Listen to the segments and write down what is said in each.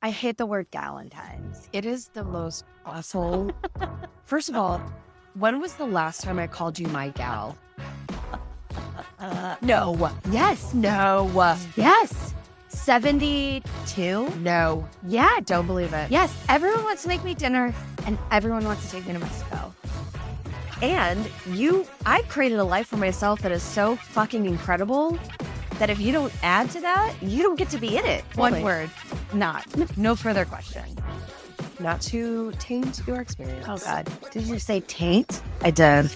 I hate the word Galentine's. It is the most awful. First of all, when was the last time I called you my gal? No. Yes. No. Yes. 72? No. Yeah, don't believe it. Yes, everyone wants to make me dinner and everyone wants to take me to Mexico. And I created a life for myself that is so fucking incredible that if you don't add to that, you don't get to be in it. Really? One word, not. No further question. Not to taint your experience. Oh, God. Did you say taint? I did.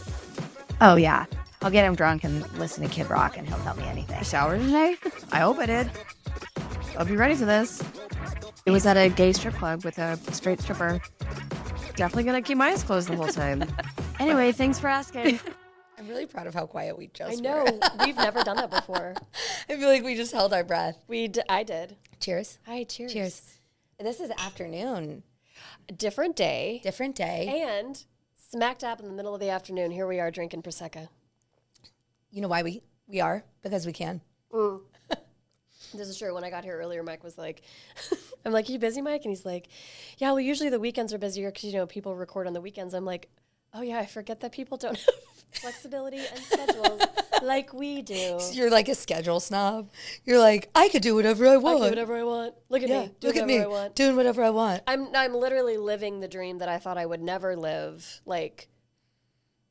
Oh, yeah. I'll get him drunk and listen to Kid Rock and he'll tell me anything. Shower today? I hope I did. I'll be ready for this. It was at a gay strip club with a straight stripper. Definitely gonna keep my eyes closed the whole time. Anyway, thanks for asking. I'm really proud of how quiet we just I know. were. We've never done that before. I feel like we just held our breath. I did. Cheers. Hi, cheers. Cheers. This is afternoon. Different day. Different day. And smack dab in the middle of the afternoon, here we are drinking Prosecco. You know why we are? Because we can. This is true. When I got here earlier, Mike was like, I'm like, you busy, Mike? And he's like, yeah, well, usually the weekends are busier because, people record on the weekends. I'm like, oh, yeah, I forget that people don't have flexibility and schedules like we do. You're like a schedule snob. You're like, I could do whatever I want. I do whatever I want. Look at me. Look at me. I want. Doing whatever I want. I'm literally living the dream that I thought I would never live. Like,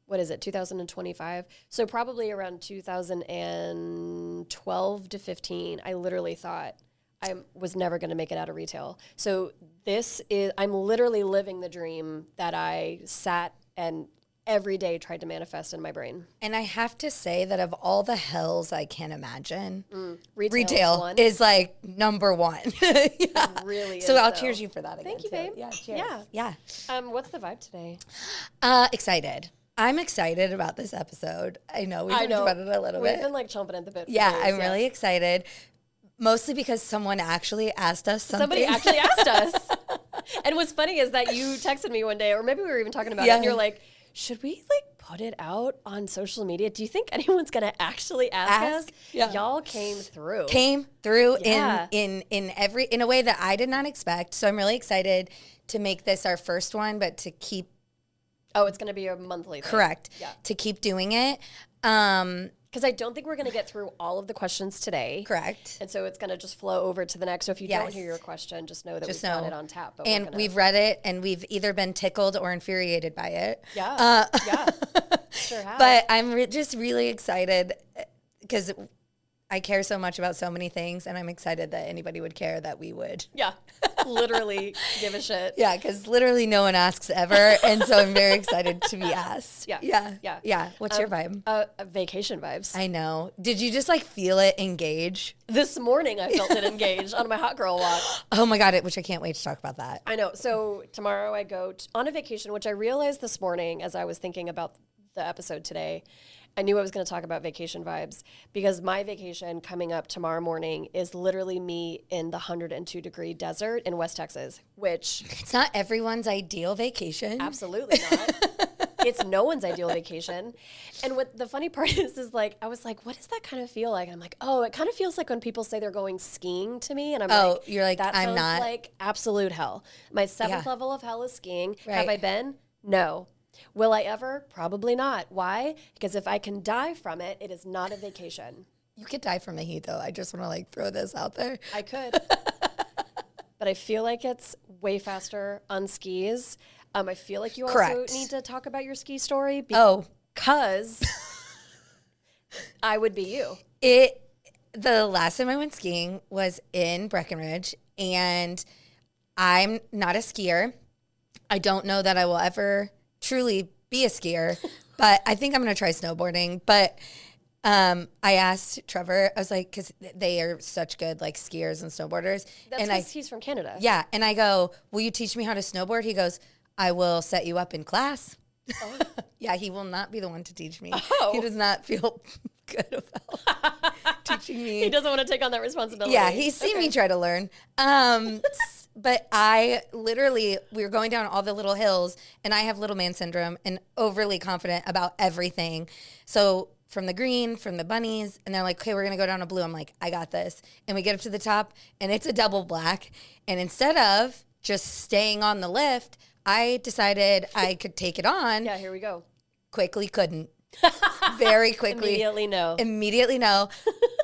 what is it, 2025? So probably around 2012 to 15, I literally thought I was never going to make it out of retail. So I'm literally living the dream that I sat and every day tried to manifest in my brain. And I have to say that of all the hells I can imagine, Retail is like number one. Yeah. It really is. So I'll though. cheers you for that again. Thank you, too. babe. Yeah, cheers. Yeah. Yeah. What's the vibe today? Excited. I'm excited about this episode. I know we talked about it a little We've bit. been like chomping at the bit. For Yeah, days, I'm really excited. Mostly because someone actually asked us something. Somebody actually asked us. And what's funny is that you texted me one day, or maybe we were even talking about it, and you're like, should we like put it out on social media? Do you think anyone's gonna actually ask us? Yeah. Y'all came through. in a way that I did not expect. So I'm really excited to make this our first one, but to keep It's gonna be a monthly thing. correct. Yeah. To keep doing it. Because I don't think we're gonna get through all of the questions today. Correct. And so it's gonna just flow over to the next. So if you don't Yes. hear your question, just know that Just we've got know. it on tap. But And we've read it and we've either been tickled or infuriated by it. yeah. Sure have. But I'm just really excited because I care so much about so many things, and I'm excited that anybody would care that we would. Yeah. Literally give a shit. Yeah, because literally no one asks ever, and so I'm very excited to be asked. Yeah. What's your vibe? Vacation vibes. I know. Did you just like feel it engage? This morning I felt it engaged on my hot girl walk. Oh my God, which I can't wait to talk about that. I know. So tomorrow I go on a vacation, which I realized this morning as I was thinking about the episode today. I knew I was going to talk about vacation vibes because my vacation coming up tomorrow morning is literally me in the 102-degree desert in West Texas, which It's not everyone's ideal vacation. absolutely not. It's no one's ideal vacation. And what the funny part is like, I was like, what does that kind of feel like? And I'm like, oh, it kind of feels like when people say they're going skiing to me. And I'm like, you're like, that I'm sounds not. like absolute hell. My seventh Yeah. level of hell is skiing. Right. Have I been? No. Will I ever? Probably not. Why? Because if I can die from it, it is not a vacation. You could die from the heat, though. I just want to like throw this out there. I could. But I feel like it's way faster on skis. I feel like you also Correct. need to talk about your ski story Oh, because I would be you. The last time I went skiing was in Breckenridge, and I'm not a skier. I don't know that I will ever truly be a skier, but I think I'm going to try snowboarding. But I asked Trevor, I was like, because they are such good like skiers and snowboarders. That's and because he's from Canada. Yeah. And I go, will you teach me how to snowboard? He goes, I will set you up in class. Oh. Yeah, he will not be the one to teach me. Oh. He does not feel good about teaching me. He doesn't want to take on that responsibility. Yeah, he's seen me try to learn. But we were going down all the little hills, and I have little man syndrome and overly confident about everything. So from the green, from the bunnies, and they're like, okay, we're gonna go down a blue. I'm like, I got this. And we get up to the top, and it's a double black. And instead of just staying on the lift, I decided I could take it on. Yeah, here we go. Quickly couldn't. Very quickly. Immediately no.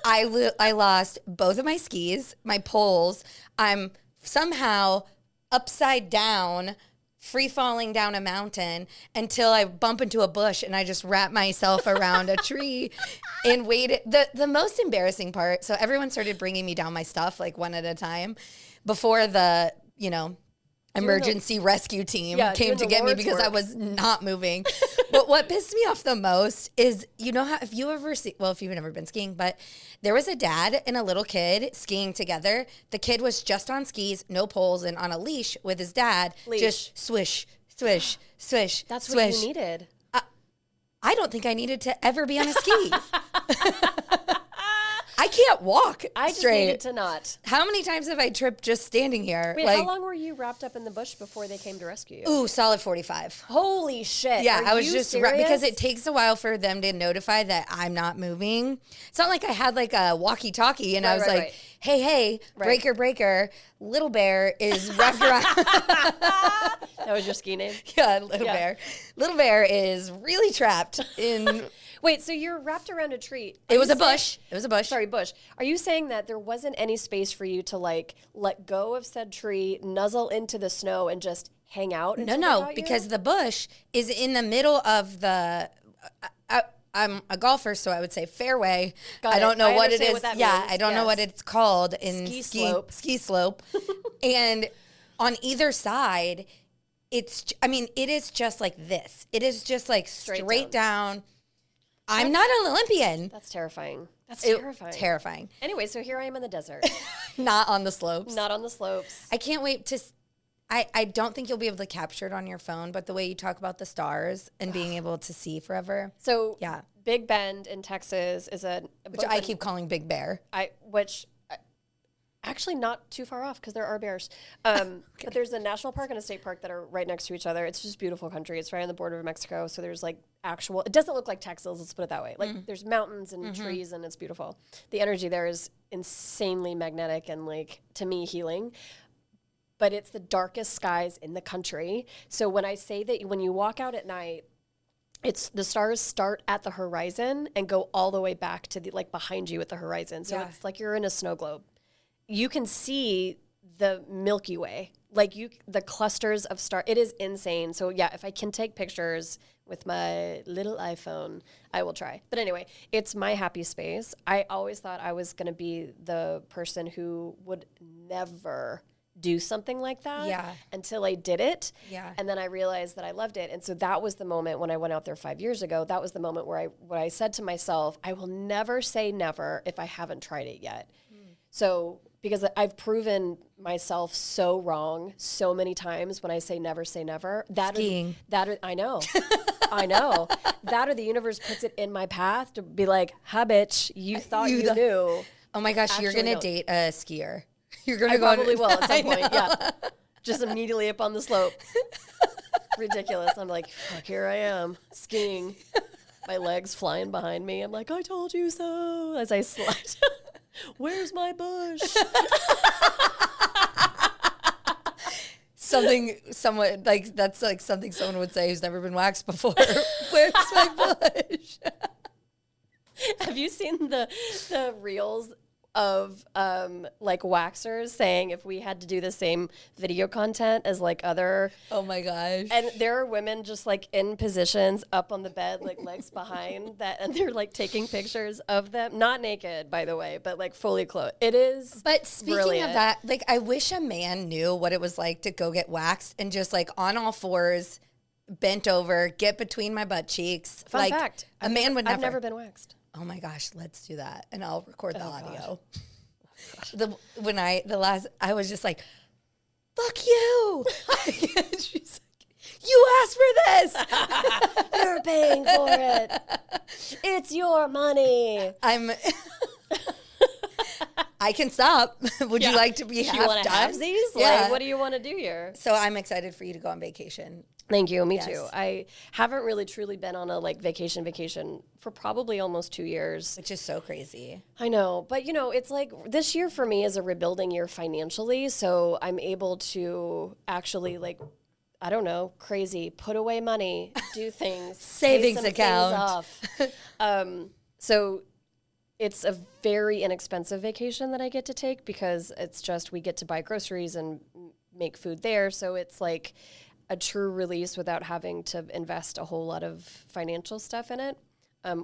I lost both of my skis, my poles. I'm somehow upside down, free falling down a mountain until I bump into a bush and I just wrap myself around a tree and waited. The most embarrassing part, so everyone started bringing me down my stuff like one at a time before the, emergency rescue team came to get me because I was not moving. But what pissed me off the most is, if you've never been skiing, but there was a dad and a little kid skiing together. The kid was just on skis, no poles, and on a leash with his dad. Just swish, swish, swish. That's swish. what you needed. I don't think I needed to ever be on a ski. I can't walk I just straight. needed to not. How many times have I tripped just standing here? Wait, how long were you wrapped up in the bush before they came to rescue you? Ooh, solid 45. Holy shit. Yeah, I was just serious? because it takes a while for them to notify that I'm not moving. It's not like I had like a walkie-talkie and I was like, hey, breaker, breaker, Little Bear is wrapped around. That was your ski name? Yeah, Little Bear. Little Bear is really trapped in... Wait, so you're wrapped around a tree. It was a bush. It was a bush. Sorry, bush. Are you saying that there wasn't any space for you to like let go of said tree, nuzzle into the snow, and just hang out? No, because the bush is in the middle of the. I'm a golfer, so I would say fairway. I don't know what it is. I don't know what it's called in ski slope. And on either side, it is just like this. It is just like straight down. I'm not an Olympian. That's terrifying. Terrifying. Anyway, so here I am in the desert. Not on the slopes. Not on the slopes. I can't wait to... I don't think you'll be able to capture it on your phone, but the way you talk about the stars and being able to see forever. So Big Bend in Texas is which I keep calling Big Bear. Actually not too far off because there are bears. But there's a national park and a state park that are right next to each other. It's just beautiful country. It's right on the border of Mexico. So there's like it doesn't look like Texas, let's put it that way. Like there's mountains and trees and it's beautiful. The energy there is insanely magnetic and like, to me, healing. But it's the darkest skies in the country. So when I say that when you walk out at night, the stars start at the horizon and go all the way back to behind you at the horizon. So it's like you're in a snow globe. You can see the Milky Way, the clusters of stars. It is insane. So if I can take pictures with my little iPhone, I will try. But anyway, it's my happy space. I always thought I was going to be the person who would never do something like that until I did it. Yeah. And then I realized that I loved it. And so that was the moment when I went out there 5 years ago. That was the moment where I said to myself, I will never say never if I haven't tried it yet. So because I've proven myself so wrong so many times when I say never say never. Skiing. I know. I know. That or the universe puts it in my path to be like, ha, bitch, you thought you knew. Oh my gosh, you're going to date a skier. You're going to probably will at some point, yeah. Just immediately up on the slope. Ridiculous. I'm like, fuck, here I am, skiing. My legs flying behind me. I'm like, I told you so, as I slide. Where's my bush? Somewhat like that's like something someone would say who's never been waxed before. Where's my bush? Have you seen the reels of waxers saying if we had to do the same video content as other? Oh my gosh. And there are women just in positions up on the bed, legs behind that, and they're taking pictures of them, not naked by the way, but fully clothed. It is. But speaking of that, I wish a man knew what it was like to go get waxed and just on all fours, bent over, get between my butt cheeks. Fun fact. A man would never. I've never been waxed. Oh my gosh, let's do that. And I'll record the audio. God. I was just like, fuck you. She's like, you asked for this. You're paying for it. It's your money. I can stop. Would you like to be Do you want to have these? Yeah. Like, what do you want to do here? So I'm excited for you to go on vacation. Thank you. Me too. I haven't really truly been on a like vacation for probably almost 2 years. Which is so crazy. I know. But, you know, it's like this year for me is a rebuilding year financially. So I'm able to actually like, I don't know, crazy, put away money, do things. Savings pay some account. things off. So it's a very inexpensive vacation that I get to take because it's just we get to buy groceries and make food there. So it's like a true release without having to invest a whole lot of financial stuff in it,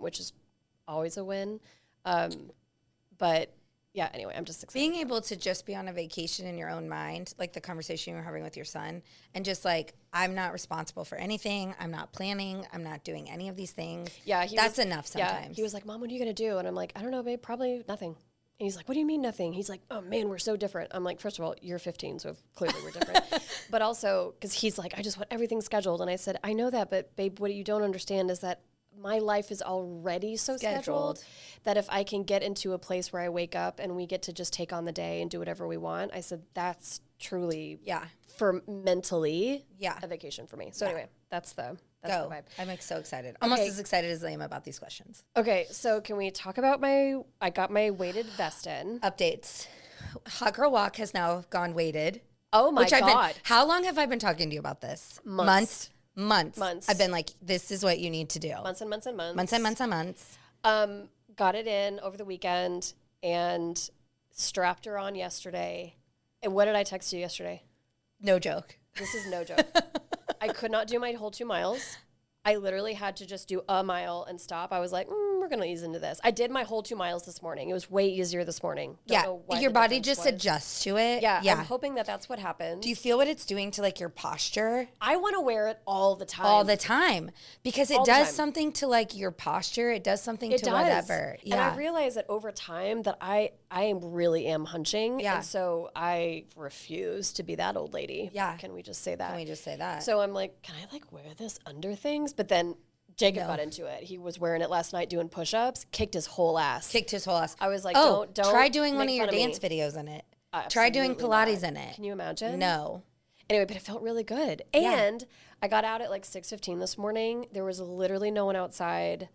which is always a win. But yeah, anyway, I'm just excited. Being able to just be on a vacation in your own mind, like the conversation you were having with your son, and just like, I'm not responsible for anything. I'm not planning. I'm not doing any of these things. Yeah, that's enough sometimes. Yeah, he was like, Mom, what are you going to do? And I'm like, I don't know, babe, probably nothing. And he's like, what do you mean nothing? He's like, oh, man, we're so different. I'm like, first of all, you're 15, so clearly we're different. But also, because he's like, I just want everything scheduled. And I said, I know that, but babe, what you don't understand is that my life is already so scheduled that if I can get into a place where I wake up and we get to just take on the day and do whatever we want, I said, that's truly, for mentally, a vacation for me. So anyway, that's the vibe. I'm so excited. Almost as excited as I am about these questions. Okay, so can we talk about I got my weighted vest in. Updates. Hot Girl Walk has now gone weighted. Oh my God. How long have I been talking to you about this? Months. I've been like, this is what you need to do. Months and months and months. Months and months and months. Got it in over the weekend and strapped her on yesterday. And what did I text you yesterday? No joke. This is no joke. I could not do my whole 2 miles. I literally had to just do a mile and stop. I was like, we're going to ease into this. I did my whole 2 miles this morning. It was way easier this morning. Don't know why your the body difference just was. adjusts to it. Yeah, I'm hoping that that's what happens. Do you feel what it's doing to like your posture? I want to wear it all the time. All the time. Because it All the does time. something to like your posture. It does something to whatever. Yeah. And I realize that over time that I really am hunching. Yeah. And so I refuse to be that old lady. Yeah. Can we just say that? Can we just say that? So I'm like, can I like wear this under things? But then Jacob got into it. He was wearing it last night doing push-ups, kicked his whole ass. I was like, don't try doing one of make your fun dance me. videos in it. Try Absolutely doing Pilates not. in it. Can you imagine? No. Anyway, but it felt really good. Yeah. And I got out at like 6:15 this morning. There was literally no one outside.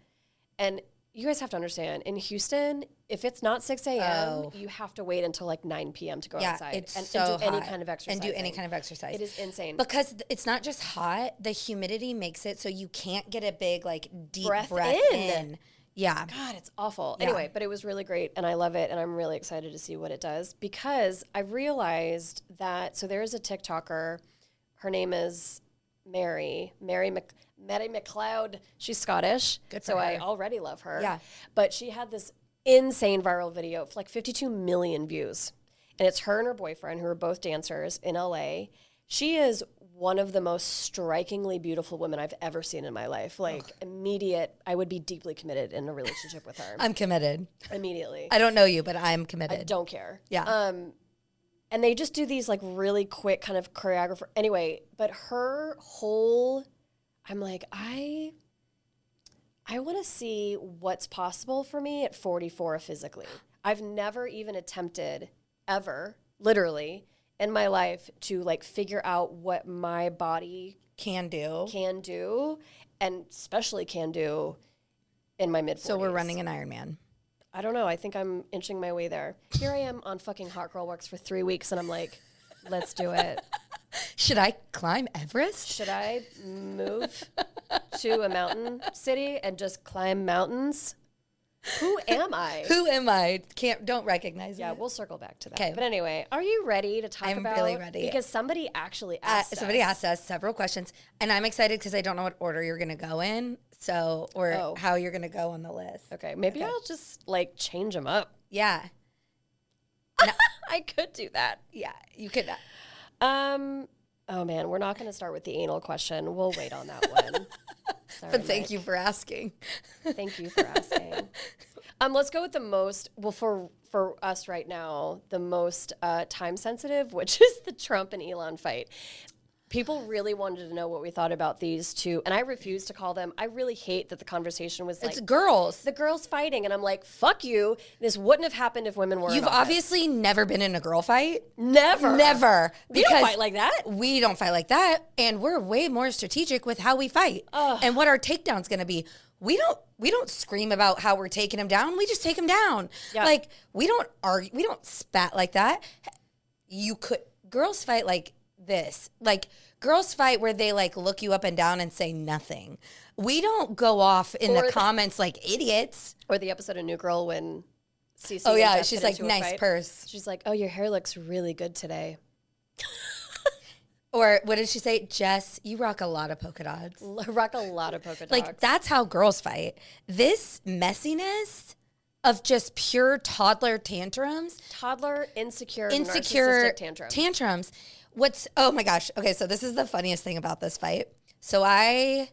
And you guys have to understand, in Houston, if it's not 6 a.m., you have to wait until like 9 p.m. to go outside it's and so do any hot. kind of exercise. And do any kind of exercise. It is insane. Because it's not just hot, the humidity makes it so you can't get a big like deep breath in. Yeah. God, it's awful. Anyway, but it was really great and I love it and I'm really excited to see what it does because I realized that, so there's a TikToker, her name is Mary McLeod. She's Scottish. Good for so her. I already love her. Yeah. But she had this insane viral video of like 52 million views. And it's her and her boyfriend who are both dancers in LA. She is one of the most strikingly beautiful women I've ever seen in my life. Like immediate, I would be deeply committed in a relationship with her. I'm committed. Immediately. I don't know you, but I'm committed. I don't care. Yeah. And they just do these like really quick kind of choreographer. Anyway, but her whole, I'm like, I want to see what's possible for me at 44 physically. I've never even attempted ever, literally, in my life to like figure out what my body can do and especially can do in my mid-40s. So we're running an Ironman. I don't know. I think I'm inching my way there. Here I am on fucking Hot Girl Walks for 3 weeks and I'm like, let's do it. Should I climb Everest? Should I move to a mountain city and just climb mountains? Who am I? Who am I? Don't recognize Yeah, it. we'll circle back to that. 'Kay. But anyway, are you ready to talk I'm about? really ready. Because somebody actually asked Somebody us. asked us several questions, and I'm excited because I don't know what order you're going to go in, or how you're going to go on the list. Okay, maybe I'll just like change them up. Yeah. I could do that. Yeah, you could. Oh man, we're not going to start with the anal question. We'll wait on that one. Sorry, But thank Mike. you for asking. Thank you for asking. Let's go with the most, well, for us right now, the most time sensitive, which is the Trump and Elon fight. People really wanted to know what we thought about these two, and I refuse to call them. I really hate that the conversation was like It's girls. the girls fighting, and I'm like, fuck you. This wouldn't have happened if women were. You've in office. obviously never been in a girl fight. Never. We don't because fight like that. We don't fight like that, and we're way more strategic with how we fight and what our takedown's going to be. We don't scream about how we're taking them down. We just take them down. Yeah. Like we don't argue. We don't spat like that. Girls fight like this. Like girls fight where they like look you up and down and say nothing. We don't go off in the comments like idiots. Or the episode of New Girl when Cece. Oh yeah, and Jess she's get like, into a nice fight. purse. She's like, oh, your hair looks really good today. Or what did she say? Jess, you rock a lot of polka dots. Rock a lot of polka dots. Like that's how girls fight. This messiness of just pure toddler tantrums. Toddler, insecure narcissistic tantrums. Oh my gosh. Okay, so this is the funniest thing about this fight. So I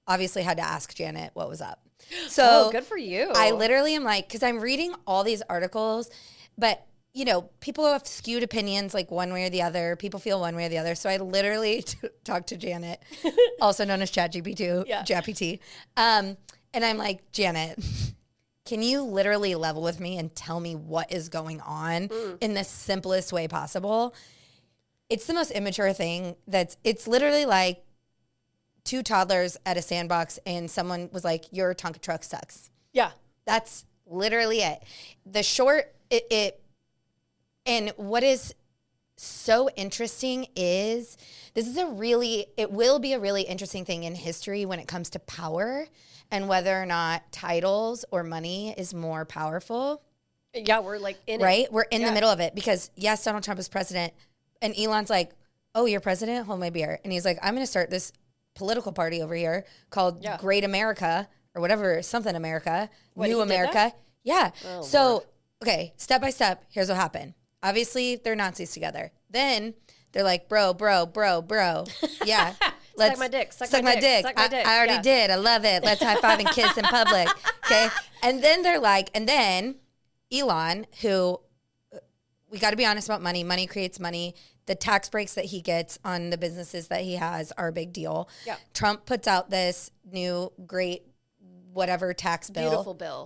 obviously had to ask Janet what was up. So good for you. I literally am like, because I'm reading all these articles, but you know, people have skewed opinions like one way or the other. People feel one way or the other. So I literally talked to Janet, also known as ChatGPT, JPT. And I'm like, Janet, can you literally level with me and tell me what is going on in the simplest way possible? It's the most immature thing it's literally like two toddlers at a sandbox and someone was like, your Tonka truck sucks. Yeah. That's literally it. The short, and what is so interesting is it will be a really interesting thing in history when it comes to power and whether or not titles or money is more powerful. Yeah, we're like in it. Right? We're in the middle of it because yes, Donald Trump is president and Elon's like, oh, you're president? Hold my beer. And he's like, I'm going to start this political party over here called Great America or whatever, something America, New America. Yeah. Oh, so, Lord. okay, step by step, here's what happened. Obviously, they're Nazis together. Then they're like, bro. Yeah. Suck my dick. Suck my dick. I already did. I love it. Let's high five and kiss in public. Okay. And then they're like, and then Elon, who we got to be honest about money. Money creates money. The tax breaks that he gets on the businesses that he has are a big deal. Yeah. Trump puts out this new great whatever tax bill.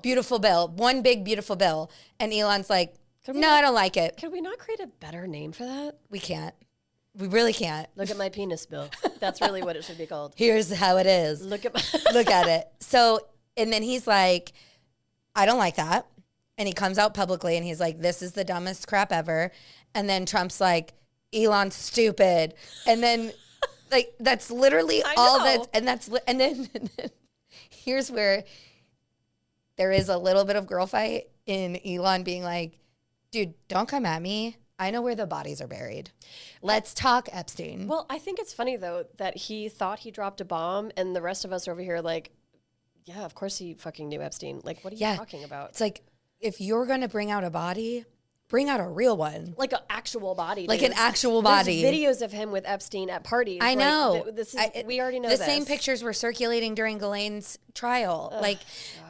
Beautiful bill. One big beautiful bill. And Elon's like, no, I don't like it. Could we not create a better name for that? We can't. We really can't. Look at my penis bill. That's really what it should be called. Here's how it is. Look at it. So, and then he's like, I don't like that. And he comes out publicly and he's like, this is the dumbest crap ever. And then Trump's like, Elon's stupid. And then like, that's literally all that. And then here's where there is a little bit of girl fight in Elon being like, dude, don't come at me. I know where the bodies are buried. Let's talk Epstein. Well, I think it's funny, though, that he thought he dropped a bomb and the rest of us over here like, yeah, of course he fucking knew Epstein. Like, what are you talking about? It's like, if you're going to bring out a body, bring out a real one. Like an actual body. Like an actual body. There's videos of him with Epstein at parties. I know. We already know the this. same pictures were circulating during Ghislaine's trial.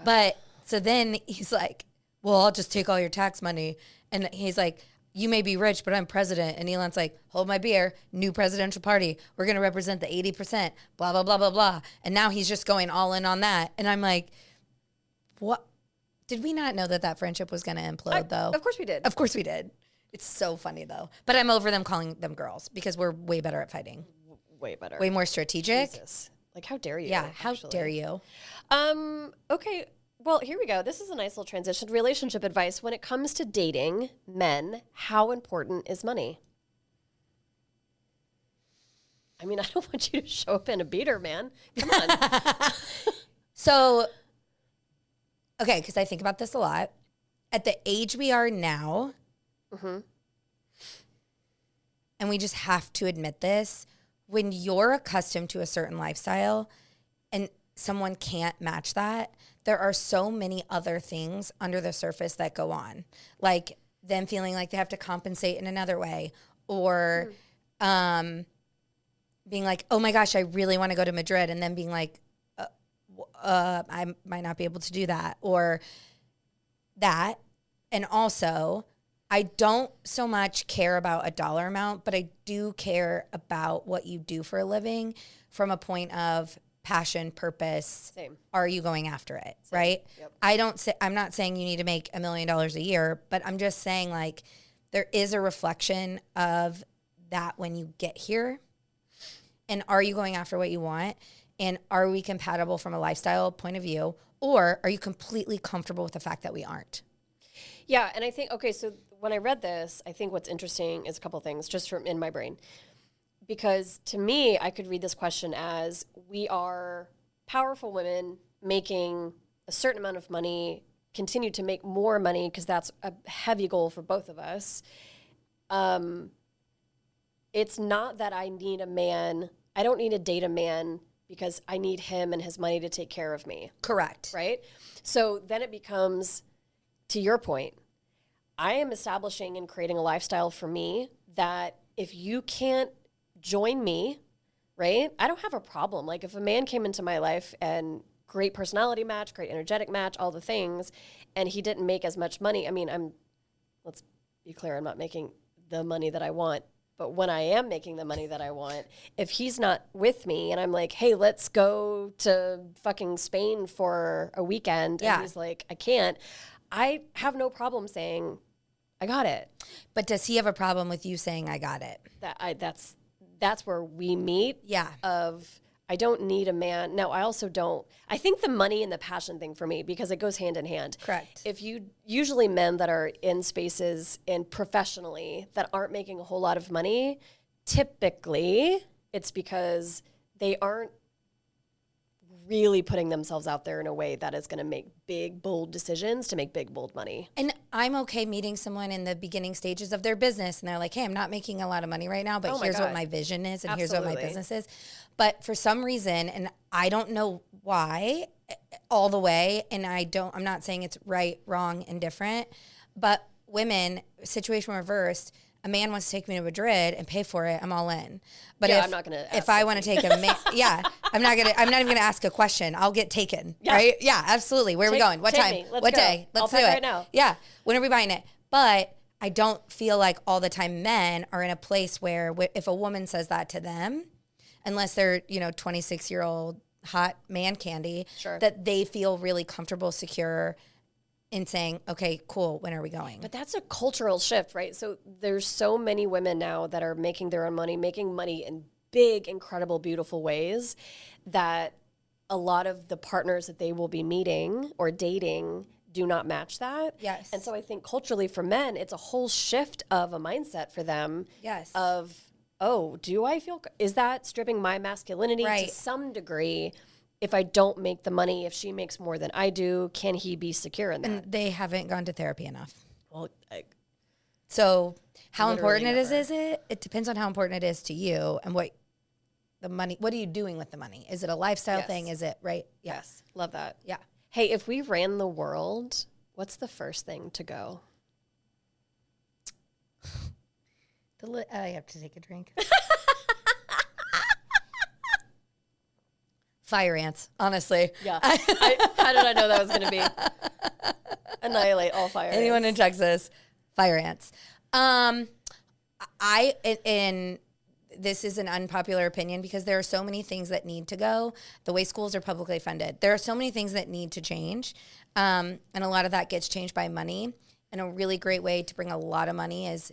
But so then he's like, well, I'll just take all your tax money. And he's like, you may be rich, but I'm president. And Elon's like, hold my beer, new presidential party. We're going to represent the 80%, blah, blah, blah, blah, blah. And now he's just going all in on that. And I'm like, what? Did we not know that friendship was going to implode, though? Of course we did. Of course we did. It's so funny, though. But I'm over them calling them girls because we're way better at fighting. Way better. Way more strategic. Jesus. Like, how dare you? Yeah, how dare you? Okay. Well, here we go. This is a nice little transition. Relationship advice. When it comes to dating men, how important is money? I mean, I don't want you to show up in a beater, man. Come on. So, okay, because I think about this a lot. At the age we are now, and we just have to admit this, when you're accustomed to a certain lifestyle and someone can't match that, there are so many other things under the surface that go on. Like them feeling like they have to compensate in another way or being like, oh my gosh, I really want to go to Madrid. And then being like, I might not be able to do that or that. And also I don't so much care about a dollar amount, but I do care about what you do for a living from a point of passion, purpose. Same. Are you going after it? Right? Yep. I'm not saying you need to make $1 million a year, but I'm just saying like there is a reflection of that when you get here. And are you going after what you want? And are we compatible from a lifestyle point of view? Or are you completely comfortable with the fact that we aren't? Yeah. And I think, okay, so when I read this, I think what's interesting is a couple things just from in my brain. Because to me, I could read this question as we are powerful women making a certain amount of money, continue to make more money because that's a heavy goal for both of us. It's not that I need a man. I don't need to date a man because I need him and his money to take care of me. Correct. Right? So then it becomes, to your point, I am establishing and creating a lifestyle for me that if you can't join me, right? I don't have a problem. Like if a man came into my life and great personality match, great energetic match, all the things, and he didn't make as much money. I mean, let's be clear, I'm not making the money that I want. But when I am making the money that I want, if he's not with me and I'm like, hey, let's go to fucking Spain for a weekend, and he's like, I can't, I have no problem saying, I got it. But does he have a problem with you saying, I got it? That's where we meet. Yeah. I don't need a man. Now, I also don't. I think the money and the passion thing for me, because it goes hand in hand. Correct. If usually men that are in spaces and professionally that aren't making a whole lot of money, typically it's because they aren't really putting themselves out there in a way that is going to make big, bold decisions to make big, bold money. And I'm okay meeting someone in the beginning stages of their business and they're like, hey, I'm not making a lot of money right now, but here's what my vision is and here's what my business is. But for some reason, and I don't know why all the way, and I'm not saying it's right, wrong, indifferent, but women, situation reversed, a man wants to take me to Madrid and pay for it, I'm all in. But I'm not gonna. If I want to take a man, I'm not even gonna ask a question. I'll get taken, right? Yeah, absolutely. Where are we going? What time? What day? Let's do it right now. Yeah. When are we buying it? But I don't feel like all the time men are in a place where if a woman says that to them, unless they're 26-year-old hot man candy, that they feel really comfortable, secure in saying, okay, cool, when are we going? But that's a cultural shift, right? So there's so many women now that are making their own money, making money in big, incredible, beautiful ways that a lot of the partners that they will be meeting or dating do not match that. Yes. And so I think culturally for men, it's a whole shift of a mindset for them. Yes. Of, is that stripping my masculinity to some degree? If I don't make the money, if she makes more than I do, can he be secure in that? And they haven't gone to therapy enough. Well, so how important it is it? It depends on how important it is to you and what are you doing with the money? Is it a lifestyle thing? Is it, right? Yeah. Yes. Love that. Yeah. Hey, if we ran the world, what's the first thing to go? I have to take a drink. Fire ants, honestly. Yeah. How did I know that was going to be? Annihilate all fire Anyone ants. in Texas, fire ants. This is an unpopular opinion because there are so many things that need to go. The way schools are publicly funded, there are so many things that need to change. And a lot of that gets changed by money. And a really great way to bring a lot of money is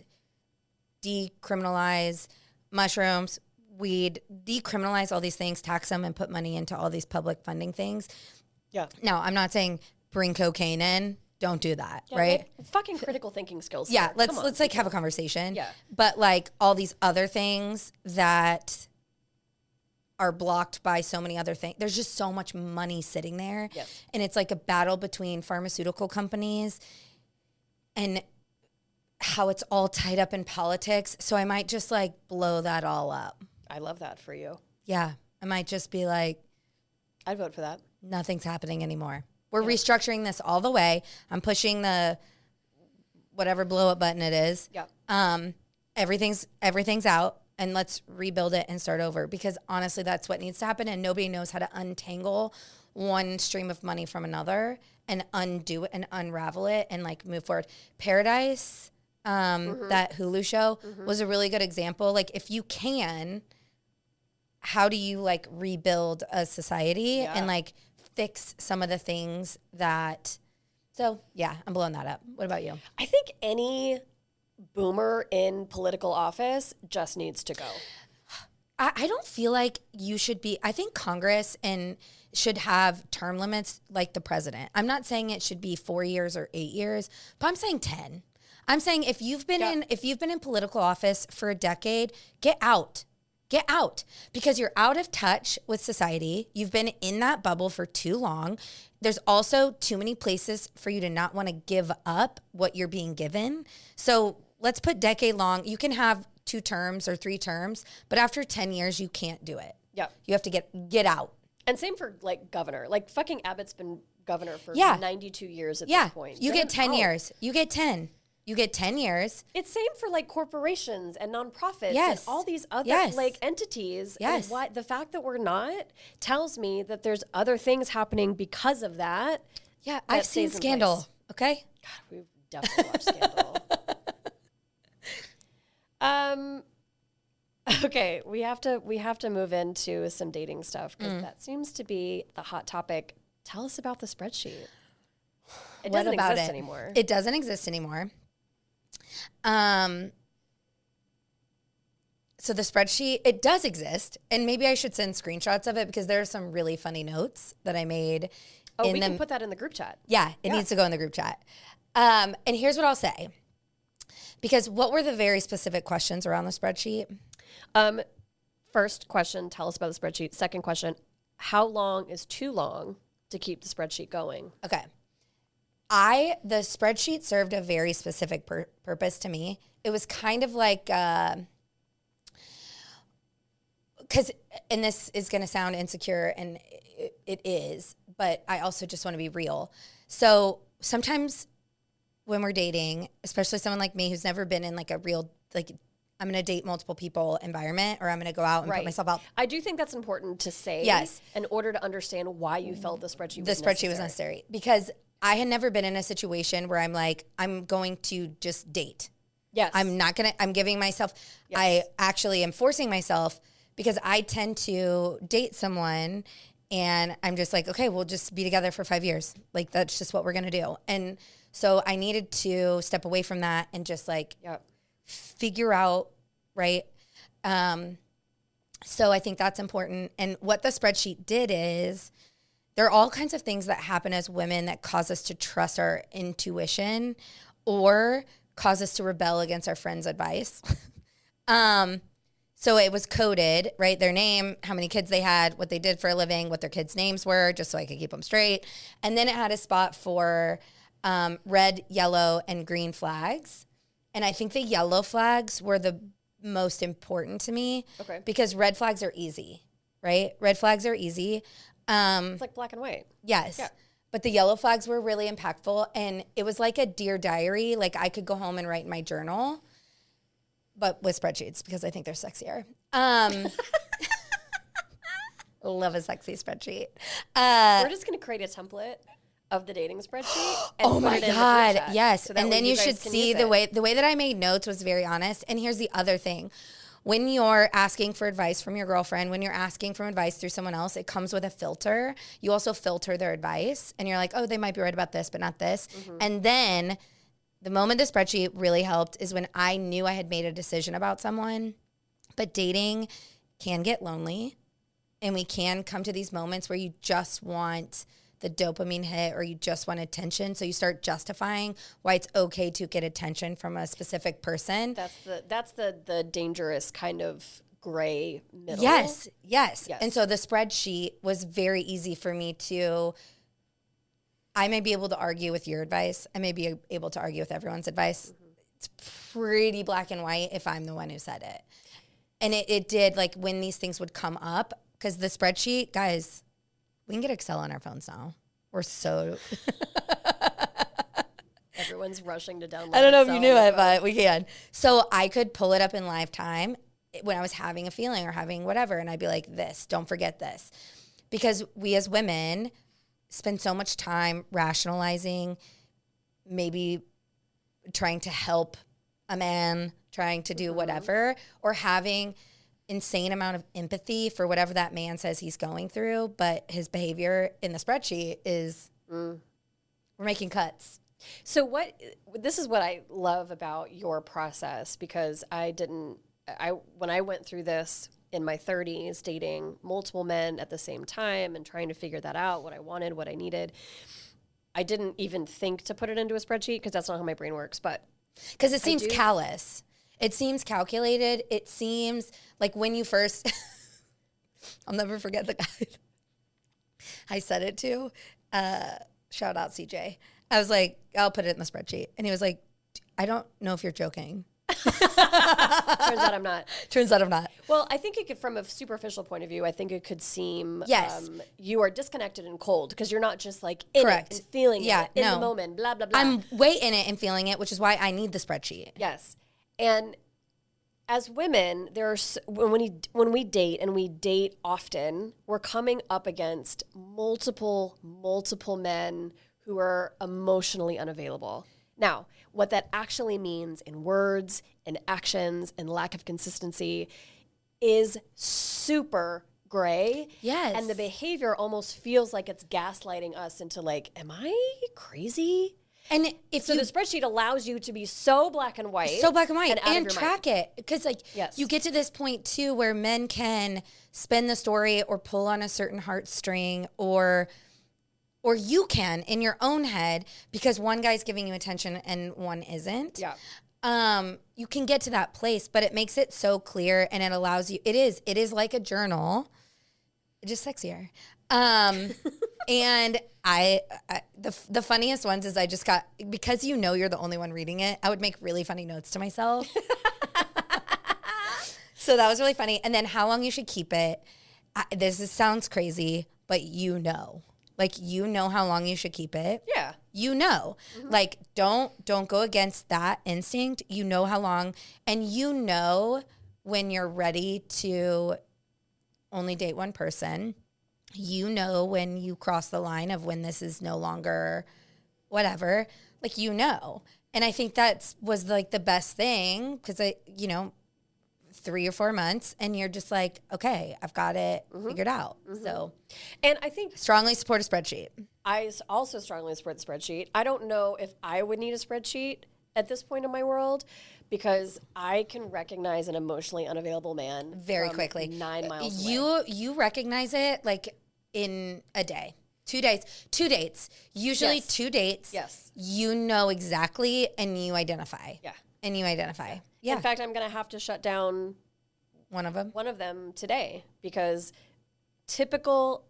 decriminalize mushrooms, weed, decriminalize all these things, tax them, and put money into all these public funding things. Yeah. Now, I'm not saying bring cocaine in. Don't do that, right? Well, fucking critical thinking skills. Yeah, here. let's like have a conversation. Yeah. But like all these other things that are blocked by so many other things. There's just so much money sitting there. Yes. And it's like a battle between pharmaceutical companies and how it's all tied up in politics. So I might just like blow that all up. I love that for you. Yeah. I might just be like, I'd vote for that. Nothing's happening anymore. We're restructuring this all the way. I'm pushing the whatever blow up button it is. Yeah. Everything's out, and let's rebuild it and start over, because honestly, that's what needs to happen. And nobody knows how to untangle one stream of money from another and undo it and unravel it and like move forward. Paradise, that Hulu show was a really good example. Like, if you can, how do you like rebuild a society and like fix some of the things that, so yeah, I'm blowing that up. What about you? I think any boomer in political office just needs to go. I don't feel like you should be, I think Congress should have term limits like the president. I'm not saying it should be 4 years or 8 years, but I'm saying 10. I'm saying if you've been in political office for a decade, get out. Get out, because you're out of touch with society. You've been in that bubble for too long. There's also too many places for you to not want to give up what you're being given. So let's put decade long. You can have 2 terms or 3 terms, but after 10 years, you can't do it. Yeah. You have to get out. And same for like governor. Like fucking Abbott's been governor for 92 years at this point. You get 10 years. You get 10. You get 10 years. It's same for like corporations and nonprofits and all these other like entities. Yes. And why the fact that we're not tells me that there's other things happening because of that. Yeah, I've seen Scandal. Okay. God, we've definitely watched Scandal. Okay, we have to move into some dating stuff because that seems to be the hot topic. Tell us about the spreadsheet. It doesn't exist anymore. It doesn't exist anymore. So the spreadsheet, it does exist, and maybe I should send screenshots of it because there are some really funny notes that I made. Oh, we can put that in the group chat. Yeah, it needs to go in the group chat. And here's what I'll say. Because what were the very specific questions around the spreadsheet? First question, tell us about the spreadsheet. Second question, how long is too long to keep the spreadsheet going? Okay. The spreadsheet served a very specific purpose to me. It was kind of like, because, and this is going to sound insecure, and it is, but I also just want to be real. So sometimes when we're dating, especially someone like me who's never been in like a real, like, I'm going to date multiple people environment, or I'm going to go out and put myself out. I do think that's important to say. Yes. In order to understand why you felt the spreadsheet was necessary. Because I had never been in a situation where I'm like, I'm going to just date. Yes. I'm giving myself, I actually am forcing myself, because I tend to date someone and I'm just like, okay, we'll just be together for 5 years. Like, that's just what we're going to do. And so I needed to step away from that and just like figure out, right? So I think that's important. And what the spreadsheet did is, there are all kinds of things that happen as women that cause us to trust our intuition or cause us to rebel against our friends' advice. So it was coded, right? Their name, how many kids they had, what they did for a living, what their kids' names were, just so I could keep them straight. And then it had a spot for red, yellow, and green flags. And I think the yellow flags were the most important to me. Okay. Because red flags are easy, right? Red flags are easy. It's like black and white. Yes. Yeah. But the yellow flags were really impactful. And it was like a Dear Diary. Like, I could go home and write in my journal, but with spreadsheets, because I think they're sexier. Love a sexy spreadsheet. We're just going to create a template of the dating spreadsheet. And Oh my put it in the God. group chat, Yes. so that And way then you guys should can see use the it. way that I made notes was very honest. And here's the other thing. When you're asking for advice from your girlfriend, when you're asking for advice through someone else, it comes with a filter. You also filter their advice, and you're like, oh, they might be right about this, but not this. Mm-hmm. And then the moment the spreadsheet really helped is when I knew I had made a decision about someone. But dating can get lonely, and we can come to these moments where you just want the dopamine hit, or you just want attention. So you start justifying why it's okay to get attention from a specific person. That's the dangerous kind of gray middle. Yes. And so the spreadsheet was very easy for me to, I may be able to argue with your advice. I may be able to argue with everyone's advice. Mm-hmm. It's pretty black and white if I'm the one who said it. And it did, like, when these things would come up, because the spreadsheet, guys, we can get Excel on our phones now. We're so... Everyone's rushing to download. I don't know if Excel you knew on their it, but we can. So I could pull it up in live time when I was having a feeling or having whatever, and I'd be like, this, don't forget this. Because we as women spend so much time rationalizing, maybe trying to help a man trying to do whatever, or having insane amount of empathy for whatever that man says he's going through, but his behavior in the spreadsheet is we're making cuts. So this is what I love about your process, because when I went through this in my 30s, dating multiple men at the same time and trying to figure that out, what I wanted, what I needed, I didn't even think to put it into a spreadsheet because that's not how my brain works. But because it seems callous. It seems calculated. It seems like when you first, I'll never forget the guy I said it to. Shout out CJ. I was like, I'll put it in the spreadsheet. And he was like, I don't know if you're joking. Turns out I'm not. Turns out I'm not. Well, I think it could, from a superficial point of view, I think it could seem you are disconnected and cold because you're not just like in it and feeling it in the moment, blah, blah, blah. I'm way in it and feeling it, which is why I need the spreadsheet. Yes. And as women, when we date and we date often, we're coming up against multiple men who are emotionally unavailable. Now, what that actually means in words, in actions, and lack of consistency is super gray. Yes. And the behavior almost feels like it's gaslighting us into like, am I crazy? And the spreadsheet allows you to be so black and white. And track it. Because you get to this point too where men can spin the story or pull on a certain heartstring or you can in your own head because one guy's giving you attention and one isn't. Yeah. You can get to that place, but it makes it so clear and it allows you, it is like a journal, just sexier. And the funniest ones is I just got, because you're the only one reading it, I would make really funny notes to myself. So that was really funny. And then how long you should keep it. This sounds crazy, but like, how long you should keep it. Yeah. Mm-hmm. Like, don't go against that instinct. You know how long, and when you're ready to only date one person, when you cross the line of when this is no longer whatever, like, and I think that was like the best thing. 'Cause 3 or 4 months and you're just like, okay, I've got it figured out. Mm-hmm. So, and I think strongly support a spreadsheet. I also strongly support the spreadsheet. I don't know if I would need a spreadsheet at this point in my world because I can recognize an emotionally unavailable man very quickly, 9 miles away. You recognize it like in a day, 2 days, 2 dates, usually yes. 2 dates. Yes. You know exactly and you identify. Yeah. And you identify. Yeah. In fact, I'm going to have to shut down one of them today because typical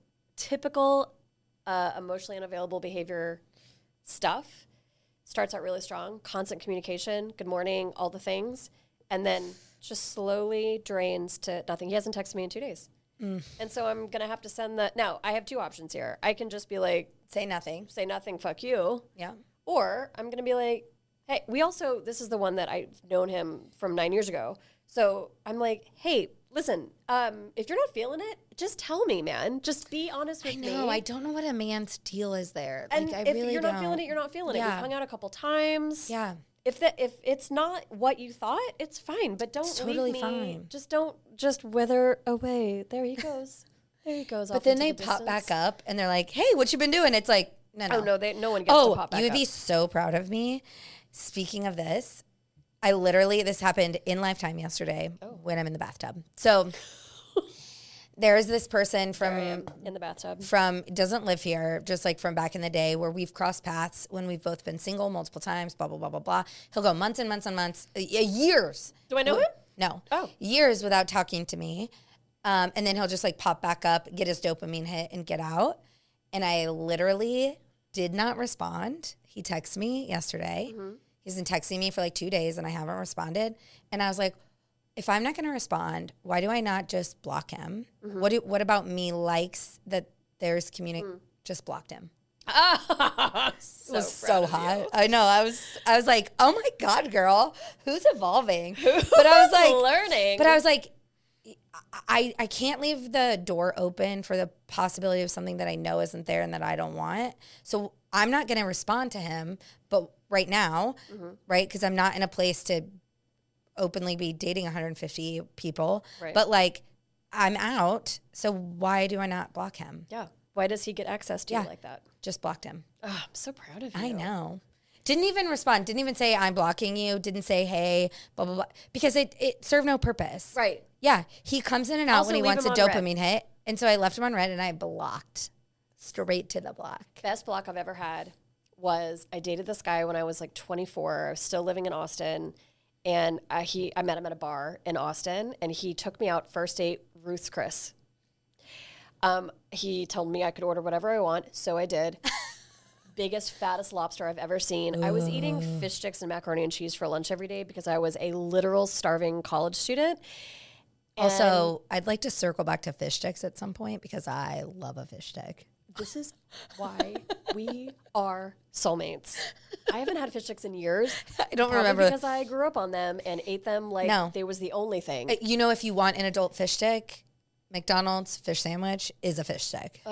emotionally unavailable behavior stuff starts out really strong, constant communication, good morning, all the things, and then just slowly drains to nothing. He hasn't texted me in 2 days. And so I'm going to have to send that. Now, I have two options here. I can just be like, say nothing, fuck you. Yeah. Or I'm going to be like, hey, this is the one that I've known him from 9 years ago. So I'm like, hey, listen, if you're not feeling it, just tell me, man. Just be honest with me. I don't know what a man's deal is there. And like, I if really you're don't. not feeling it, you're not feeling it. We've hung out a couple times. Yeah. If it's not what you thought, it's fine. But don't totally leave me. Fine. Just wither away. There he goes. There he goes. But then they pop back up and they're like, hey, what you been doing? It's like, no. Oh, no, no one gets to pop back up. You would be so proud of me. Speaking of this, this happened in Lifetime yesterday when I'm in the bathtub. So there's this person in the bathtub doesn't live here, just like from back in the day where we've crossed paths when we've both been single multiple times, blah, blah, blah, blah, blah. He'll go months and months and months, years. Do I know him? No. Oh. Years without talking to me. And then he'll just like pop back up, get his dopamine hit and get out. And I literally did not respond. He texted me yesterday. Mm-hmm. He's been texting me for like 2 days and I haven't responded. And I was like, if I'm not going to respond, why do I not just block him? Mm-hmm. What about me likes that there's just blocked him. It was so hot. You. I know. I was like, oh my God, girl, who's evolving? But I was like learning. But I was like, I can't leave the door open for the possibility of something that I know isn't there and that I don't want. So I'm not going to respond to him, but right now, right? Because I'm not in a place to openly be dating 150 people, Right. but like I'm out. So why do I not block him? Yeah. Why does he get access to you like that? Just blocked him. Oh, I'm so proud of you. I know. Didn't even respond. Didn't even say I'm blocking you. Didn't say hey, blah blah blah. Because it served no purpose. Right. Yeah. He comes in and out Also, when he leave wants a him on red. dopamine hit, and so I left him on red and I blocked straight to the block. Best block I've ever had was I dated this guy when I was like 24. I was still living in Austin. And I met him at a bar in Austin, and he took me out first date, Ruth's Chris. He told me I could order whatever I want, so I did. Biggest, fattest lobster I've ever seen. I was eating fish sticks and macaroni and cheese for lunch every day because I was a literal starving college student. Also, I'd like to circle back to fish sticks at some point because I love a fish stick. This is why we are soulmates. I haven't had fish sticks in years. I don't Probably remember. because I grew up on them and ate them like No. they was the only thing. You know, if you want an adult fish stick, McDonald's fish sandwich is a fish stick.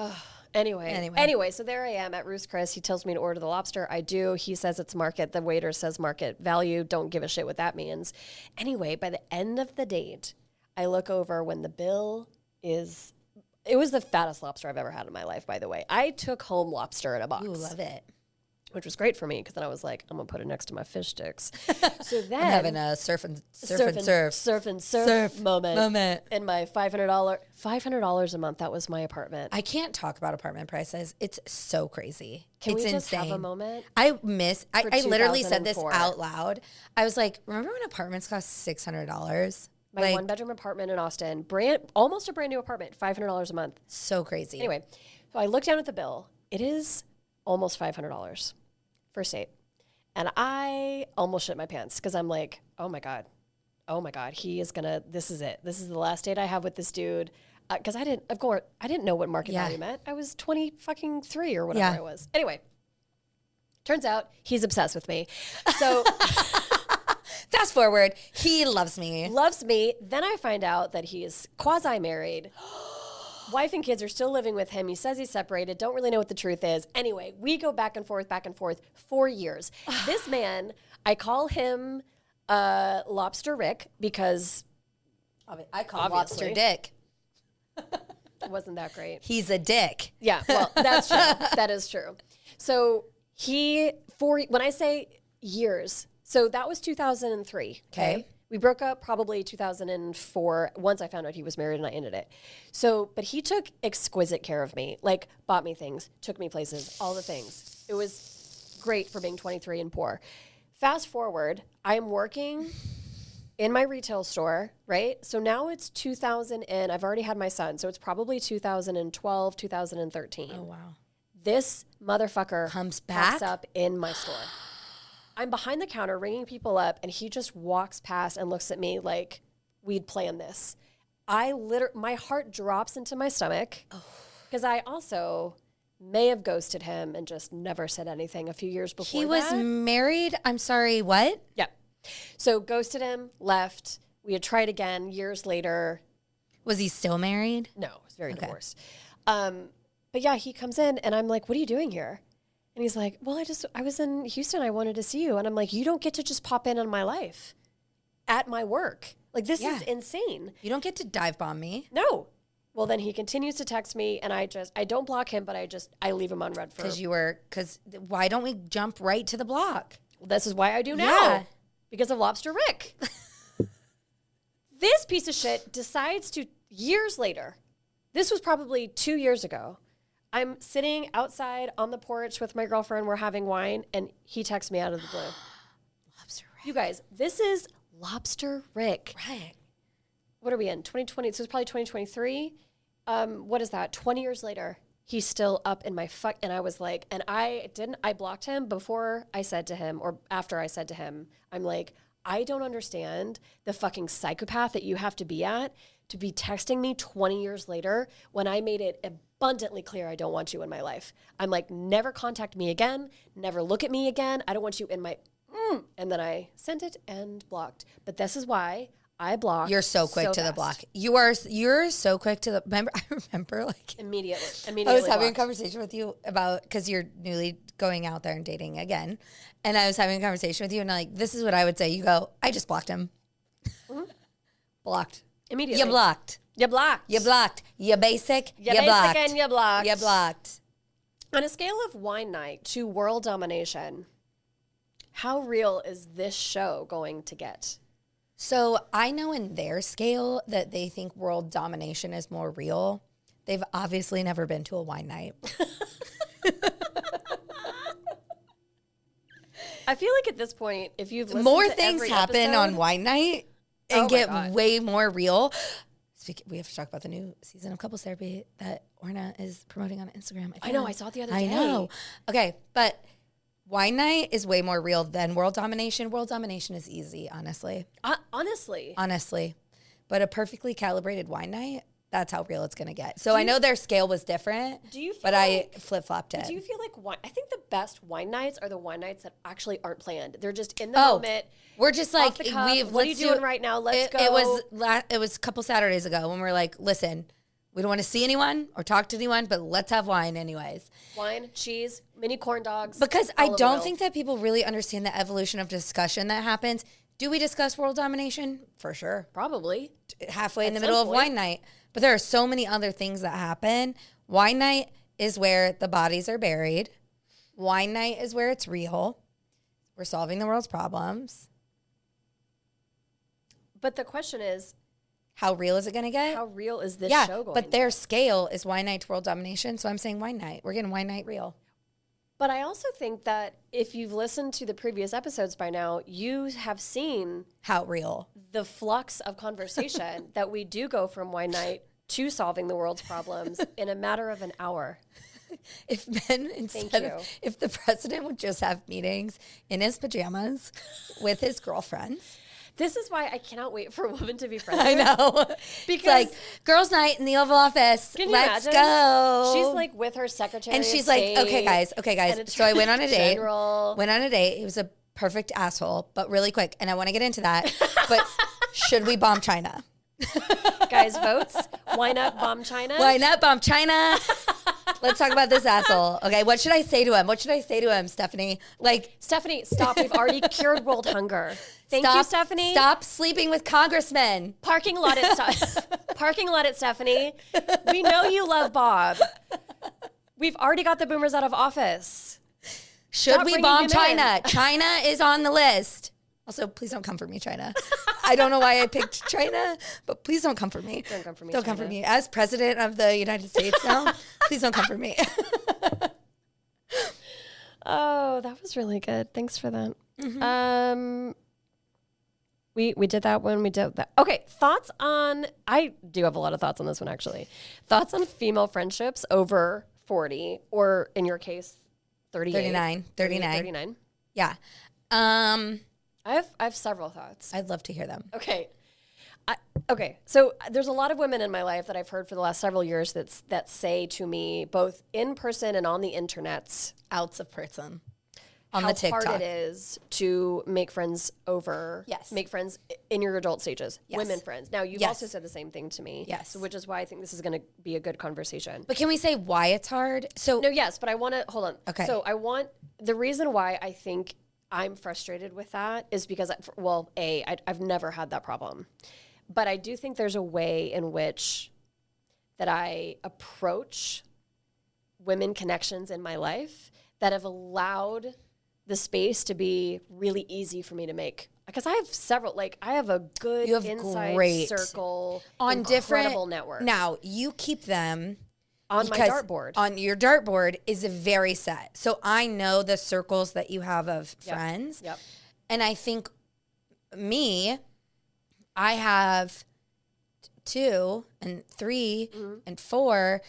Anyway, so there I am at Ruth's Chris. He tells me to order the lobster. I do. He says it's market. The waiter says market value. Don't give a shit what that means. Anyway, by the end of the date, I look over when the bill is... It was the fattest lobster I've ever had in my life, by the way. I took home lobster in a box. Ooh, love it. Which was great for me because then I was like, I'm going to put it next to my fish sticks. So then... I'm having a surf and surf moment. And my $500 a month, that was my apartment. I can't talk about apartment prices. It's so crazy. Can it's we just insane. have a moment? I literally said this 2004. out loud. I was like, remember when apartments cost $600? My one-bedroom apartment in Austin, almost a brand new apartment, $500 a month. So crazy. Anyway, so I look down at the bill. It is almost $500 first date. And I almost shit my pants because I'm like, oh my God, he is gonna, this is it. This is the last date I have with this dude. Because I didn't know what market value meant. I was 23 or whatever I was. Anyway, turns out he's obsessed with me. So fast forward, he loves me. Then I find out that he is quasi-married. Wife and kids are still living with him. He says he's separated. Don't really know what the truth is. Anyway, we go back and forth 4 years. This man, I call him Lobster Rick because I call him obviously. Lobster Dick. It wasn't that great. He's a dick. Yeah, well, that's true. That is true. So when I say years, so that was 2003. Okay. We broke up probably 2004 once I found out he was married and I ended it. So, but he took exquisite care of me, like bought me things, took me places, all the things. It was great for being 23 and poor. Fast forward, I'm working in my retail store, right? So now it's 2000 and I've already had my son. So it's probably 2012, 2013. Oh, wow. This motherfucker Comes back? pops up in my store. I'm behind the counter ringing people up, and he just walks past and looks at me like we'd planned this. My heart drops into my stomach because I also may have ghosted him and just never said anything a few years before He was that. married. I'm sorry, what? Yeah. So ghosted him, left. We had tried again years later. Was he still married? No, he was very divorced. But yeah, he comes in, and I'm like, what are you doing here? And he's like, well, I was in Houston. I wanted to see you. And I'm like, you don't get to just pop in on my life at my work. Like, this is insane. You don't get to dive bomb me. No. Well, then he continues to text me, and I don't block him, but I leave him on red for. Because why don't we jump right to the block? Well, this is why I do now. Yeah. Because of Lobster Rick. This piece of shit decides to, years later, this was probably 2 years ago, I'm sitting outside on the porch with my girlfriend. We're having wine, and he texts me out of the blue. Lobster Rick. You guys, this is Lobster Rick. Right. What are we in? 2020. So it's probably 2023. What is that? 20 years later, he's still up in my fuck. And I was like, I blocked him before I said to him, or after I said to him, I'm like, I don't understand the fucking psychopath that you have to be texting me 20 years later when I made it abundantly clear I don't want you in my life. I'm like, never contact me again. Never look at me again. I don't want you in my... And then I sent it and blocked. But this is why I blocked. You're so quick to the fast. block. You're so quick to the... I remember like... Immediately I was having a blocked. conversation with you about... Because you're newly going out there and dating again. And I was having a conversation with you and I'm like, this is what I would say. You go, I just blocked him. Blocked. Immediately. You blocked. You blocked. You blocked. You basic. You You basic blocked. and you blocked. You blocked. On a scale of wine night to world domination, how real is this show going to get? So I know in their scale that they think world domination is more real. They've obviously never been to a wine night. I feel like at this point, if you've listened More to things every happen episode, on wine night and Oh my get God. way more real. We have to talk about the new season of Couples Therapy that Orna is promoting on Instagram. I know, I saw it the other day. I know. Okay, but wine night is way more real than world domination. World domination is easy, honestly. Honestly. But a perfectly calibrated wine night, that's how real it's going to get. So I know their scale was different, Do you feel but like, I flip-flopped it. Do you feel like wine? I think the best wine nights are the wine nights that actually aren't planned. They're just in the moment. We're just like, off the cuff. What are you doing right now? Let's go. It was a couple Saturdays ago when we were like, listen, we don't want to see anyone or talk to anyone, but let's have wine anyways. Wine, cheese, mini corn dogs. Because I olive don't oil. think that people really understand the evolution of discussion that happens. Do we discuss world domination? For sure. Probably. Halfway in the At middle some of point. wine night. But there are so many other things that happen. Wine night is where the bodies are buried. Wine night is where it's real. We're solving the world's problems. But the question is, How real is it going to get? how real is this yeah, show going? but their scale is wine night to world domination. So I'm saying wine night. We're getting wine night real. But I also think that if you've listened to the previous episodes by now, you have seen How real? the flux of conversation that we do go from wine night to solving the world's problems in a matter of an hour. If men, instead you. of, if the president would just have meetings in his pajamas with his girlfriends. This is why I cannot wait for a woman to be I president. know. Because- It's like girls' night in the Oval Office. Can you Let's imagine? go. She's like with her secretary, and of she's like, State okay, guys. and So I went on a Attorney date. General. Went on a date. He was a perfect asshole, but really quick. And I want to get into that. But should we bomb China? Guys, votes. Why not bomb China? Why not bomb China? Let's talk about this asshole. Okay, what should I say to him? What should I say to him, Stephanie? Like, Stephanie, stop. We've already cured world hunger. Thank you, Stephanie. Stop sleeping with congressmen. Parking lot at Stephanie. We know you love Bob. We've already got the boomers out of office. Should Stop we bringing bomb him China? in. China is on the list. Also, please don't come for me, China. I don't know why I picked China, but please don't come for me. Don't come for me, Don't come for China. me. As president of the United States now, please don't come for me. Oh, that was really good. Thanks for that. Mm-hmm. We did that when we did that. Okay, thoughts on, I do have a lot of thoughts on this one actually. Thoughts on female friendships over 40 or in your case 38. 39. Yeah. I have several thoughts. I'd love to hear them. Okay. Okay, so there's a lot of women in my life that I've heard for the last several years that say to me, both in person and on the internet, Outs of person. On how the TikTok. hard it is to make friends over, Yes. make friends in your adult stages, Yes. women friends. Now, you've Yes. also said the same thing to me, Yes. which is why I think this is going to be a good conversation. But can we say why it's hard? So No, yes, but I want to, hold on. Okay. So the reason why I think I'm frustrated with that is because, I've never had that problem. But I do think there's a way in which that I approach women connections in my life that have allowed the space to be really easy for me to make. Because I have several, I have a good You have inside great circle, on incredible different network. Now you keep them On my because dartboard. On your dartboard is a very set. So I know the circles that you have of friends. Yep. And I think I have 2 and 3 and 4,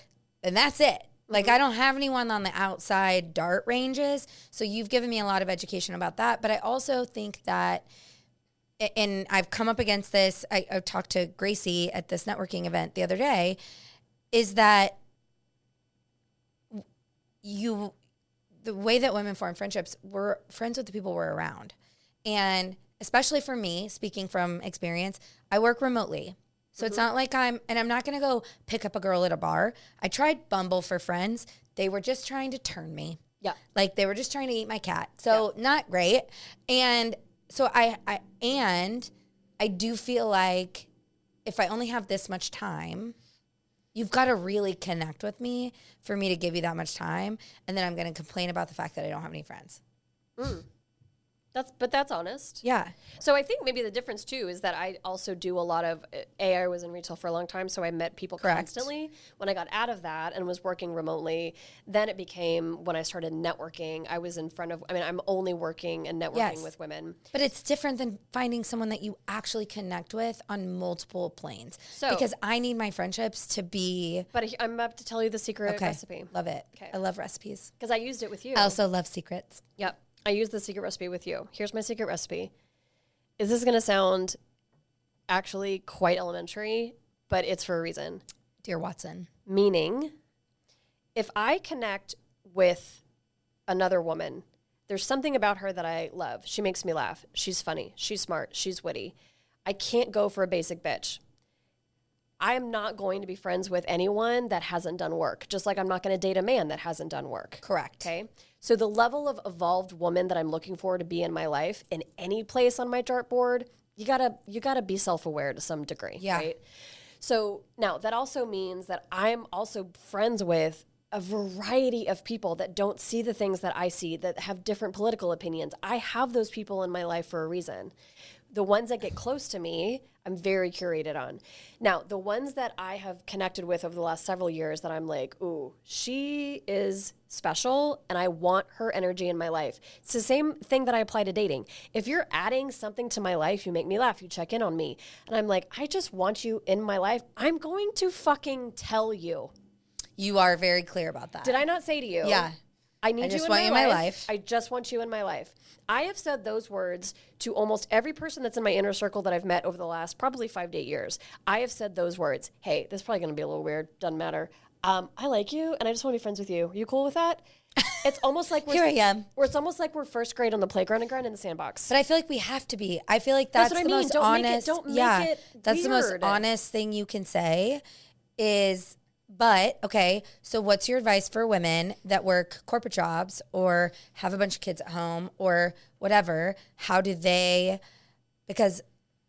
and that's it. Like, I don't have anyone on the outside dart ranges. So you've given me a lot of education about that. But I also think that, and I've come up against this, I talked to Gracie at this networking event the other day, is that the way that women form friendships, we're friends with the people we're around. And especially for me, speaking from experience, I work remotely. So it's not like I'm not going to go pick up a girl at a bar. I tried Bumble for friends. They were just trying to turn me. Yeah. Like they were just trying to eat my cat. So not great. And so I do feel like if I only have this much time, you've got to really connect with me for me to give you that much time. And then I'm going to complain about the fact that I don't have any friends. That's honest. Yeah. So I think maybe the difference too is that I also do a lot of I was in retail for a long time, so I met people constantly. When I got out of that and was working remotely, then it became when I started networking, I was in front of, I mean, I'm only working and networking with women. But it's different than finding someone that you actually connect with on multiple planes. So, because I need my friendships to be. But I'm about to tell you the secret recipe. Love it. Okay. I love recipes. Because I used it with you. I also love secrets. Yep. I used the secret recipe with you. Here's my secret recipe. Is this going to sound actually quite elementary, but it's for a reason. Dear Watson. Meaning, if I connect with another woman, there's something about her that I love. She makes me laugh. She's funny. She's smart. She's witty. I can't go for a basic bitch. I am not going to be friends with anyone that hasn't done work, just like I'm not going to date a man that hasn't done work. Correct. Okay. So the level of evolved woman that I'm looking for to be in my life in any place on my dartboard, you gotta be self-aware to some degree. Yeah. Right. So now that also means that I'm also friends with a variety of people that don't see the things that I see, that have different political opinions. I have those people in my life for a reason. The ones that get close to me, I'm very curated on. Now, the ones that I have connected with over the last several years that I'm like, ooh, she is special and I want her energy in my life. It's the same thing that I apply to dating. If you're adding something to my life, you make me laugh, you check in on me, and I'm like, I just want you in my life, I'm going to fucking tell you. You are very clear about that. Did I not say to you? Yeah. I need just you want in you my in my life. life. I just want you in my life. I have said those words to almost every person that's in my inner circle that I've met over the last probably 5 to 8 years. I have said those words. Hey, this is probably going to be a little weird. Doesn't matter. I like you, and I just want to be friends with you. Are you cool with that? It's almost like Here I am. Where it's almost like we're first grade on the playground and grind in the sandbox. But I feel like we have to be. I feel like that's what I the mean. most Don't make it- honest. don't make it that's the most weird. honest thing you can say is. But okay, so what's your advice for women that work corporate jobs or have a bunch of kids at home or whatever? How do they? Because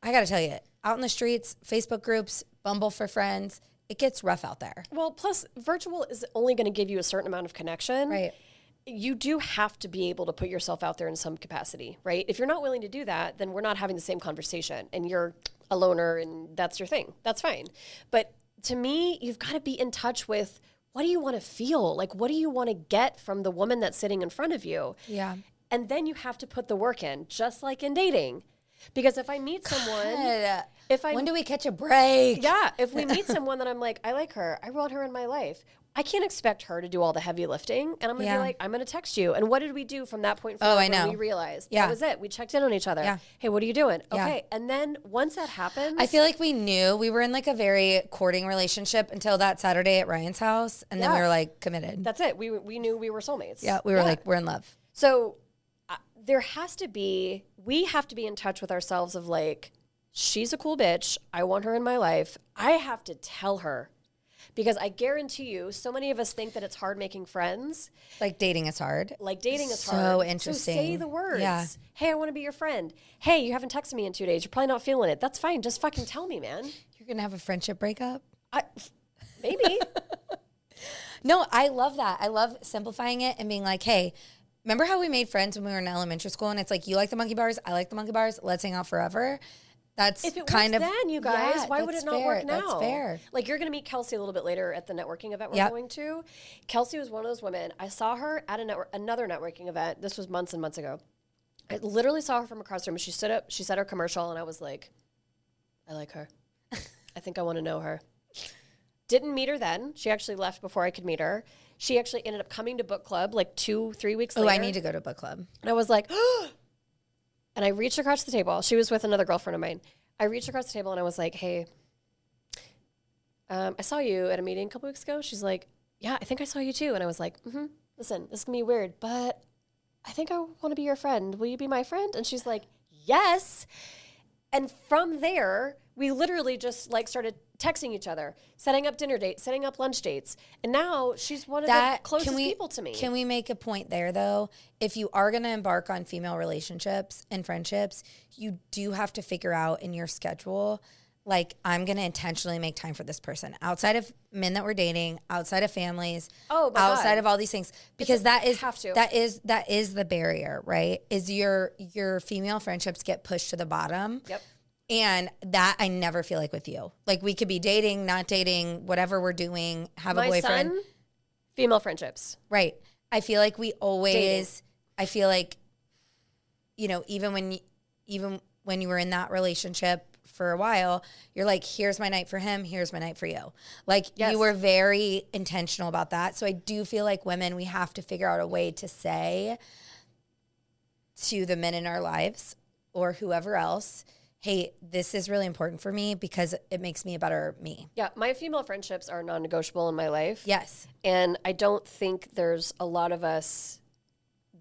I got to tell you, out in the streets, Facebook groups, Bumble for friends, it gets rough out there. Well, plus virtual is only going to give you a certain amount of connection. Right. You do have to be able to put yourself out there in some capacity, right? If you're not willing to do that, then we're not having the same conversation and you're a loner and that's your thing. That's fine. But to me, you've got to be in touch with what do you want to feel? Like, what do you want to get from the woman that's sitting in front of you? Yeah. And then you have to put the work in, just like in dating. Because if I meet someone, when do we catch a break? Yeah, if we meet someone that I'm like, I like her, I want her in my life, I can't expect her to do all the heavy lifting. And I'm going to be like, I'm going to text you. And what did we do from that point forward when we realized? That was it. We checked in on each other. Yeah. Hey, what are you doing? Yeah. Okay. And then once that happens. I feel like we knew we were in like a very courting relationship until that Saturday at Ryan's house. And then we were like committed. That's it. We knew we were soulmates. Yeah. We were like, we're in love. So there has to be, we have to be in touch with ourselves of like, she's a cool bitch. I want her in my life. I have to tell her. Because I guarantee you, so many of us think that it's hard making friends. Like dating is hard. Like dating is hard. So interesting. So say the words. Yeah. Hey, I want to be your friend. Hey, you haven't texted me in 2 days. You're probably not feeling it. That's fine. Just fucking tell me, man. You're going to have a friendship breakup? Maybe. No, I love that. I love simplifying it and being like, hey, remember how we made friends when we were in elementary school? And it's like, you like the monkey bars, I like the monkey bars. Let's hang out forever. That's if it kind works of then, you guys, why would it not work now? That's fair. Like you're going to meet Kelsey a little bit later at the networking event we're going to. Kelsey was one of those women. I saw her at another networking event. This was months and months ago. I literally saw her from across the room. She stood up. She said her commercial, and I was like, I like her. I think I want to know her. Didn't meet her then. She actually left before I could meet her. She actually ended up coming to book club like 2-3 weeks later. Oh, I need to go to book club. And I was like, and I reached across the table. She was with another girlfriend of mine. I reached across the table and I was like, hey, I saw you at a meeting a couple weeks ago. She's like, yeah, I think I saw you too. And I was like, listen, this is going to be weird, but I think I want to be your friend. Will you be my friend? And she's like, yes. And from there, we literally just like started texting each other, setting up dinner dates, setting up lunch dates. And now she's one of the closest people to me. Can we make a point there, though? If you are going to embark on female relationships and friendships, you do have to figure out in your schedule, like, I'm going to intentionally make time for this person outside of men that we're dating, outside of families, outside of all these things, because that is the barrier, right? Is your female friendships get pushed to the bottom. Yep. And that I never feel like with you. Like, we could be dating, not dating, whatever we're doing, have a boyfriend. Son, female friendships. Right. I feel like we always, Dating. I feel like, even when you were in that relationship for a while, you're like, here's my night for him, here's my night for you. Like, you were very intentional about that. So I do feel like women, we have to figure out a way to say to the men in our lives or whoever else, hey, this is really important for me because it makes me a better me. Yeah, my female friendships are non-negotiable in my life. Yes. And I don't think there's a lot of us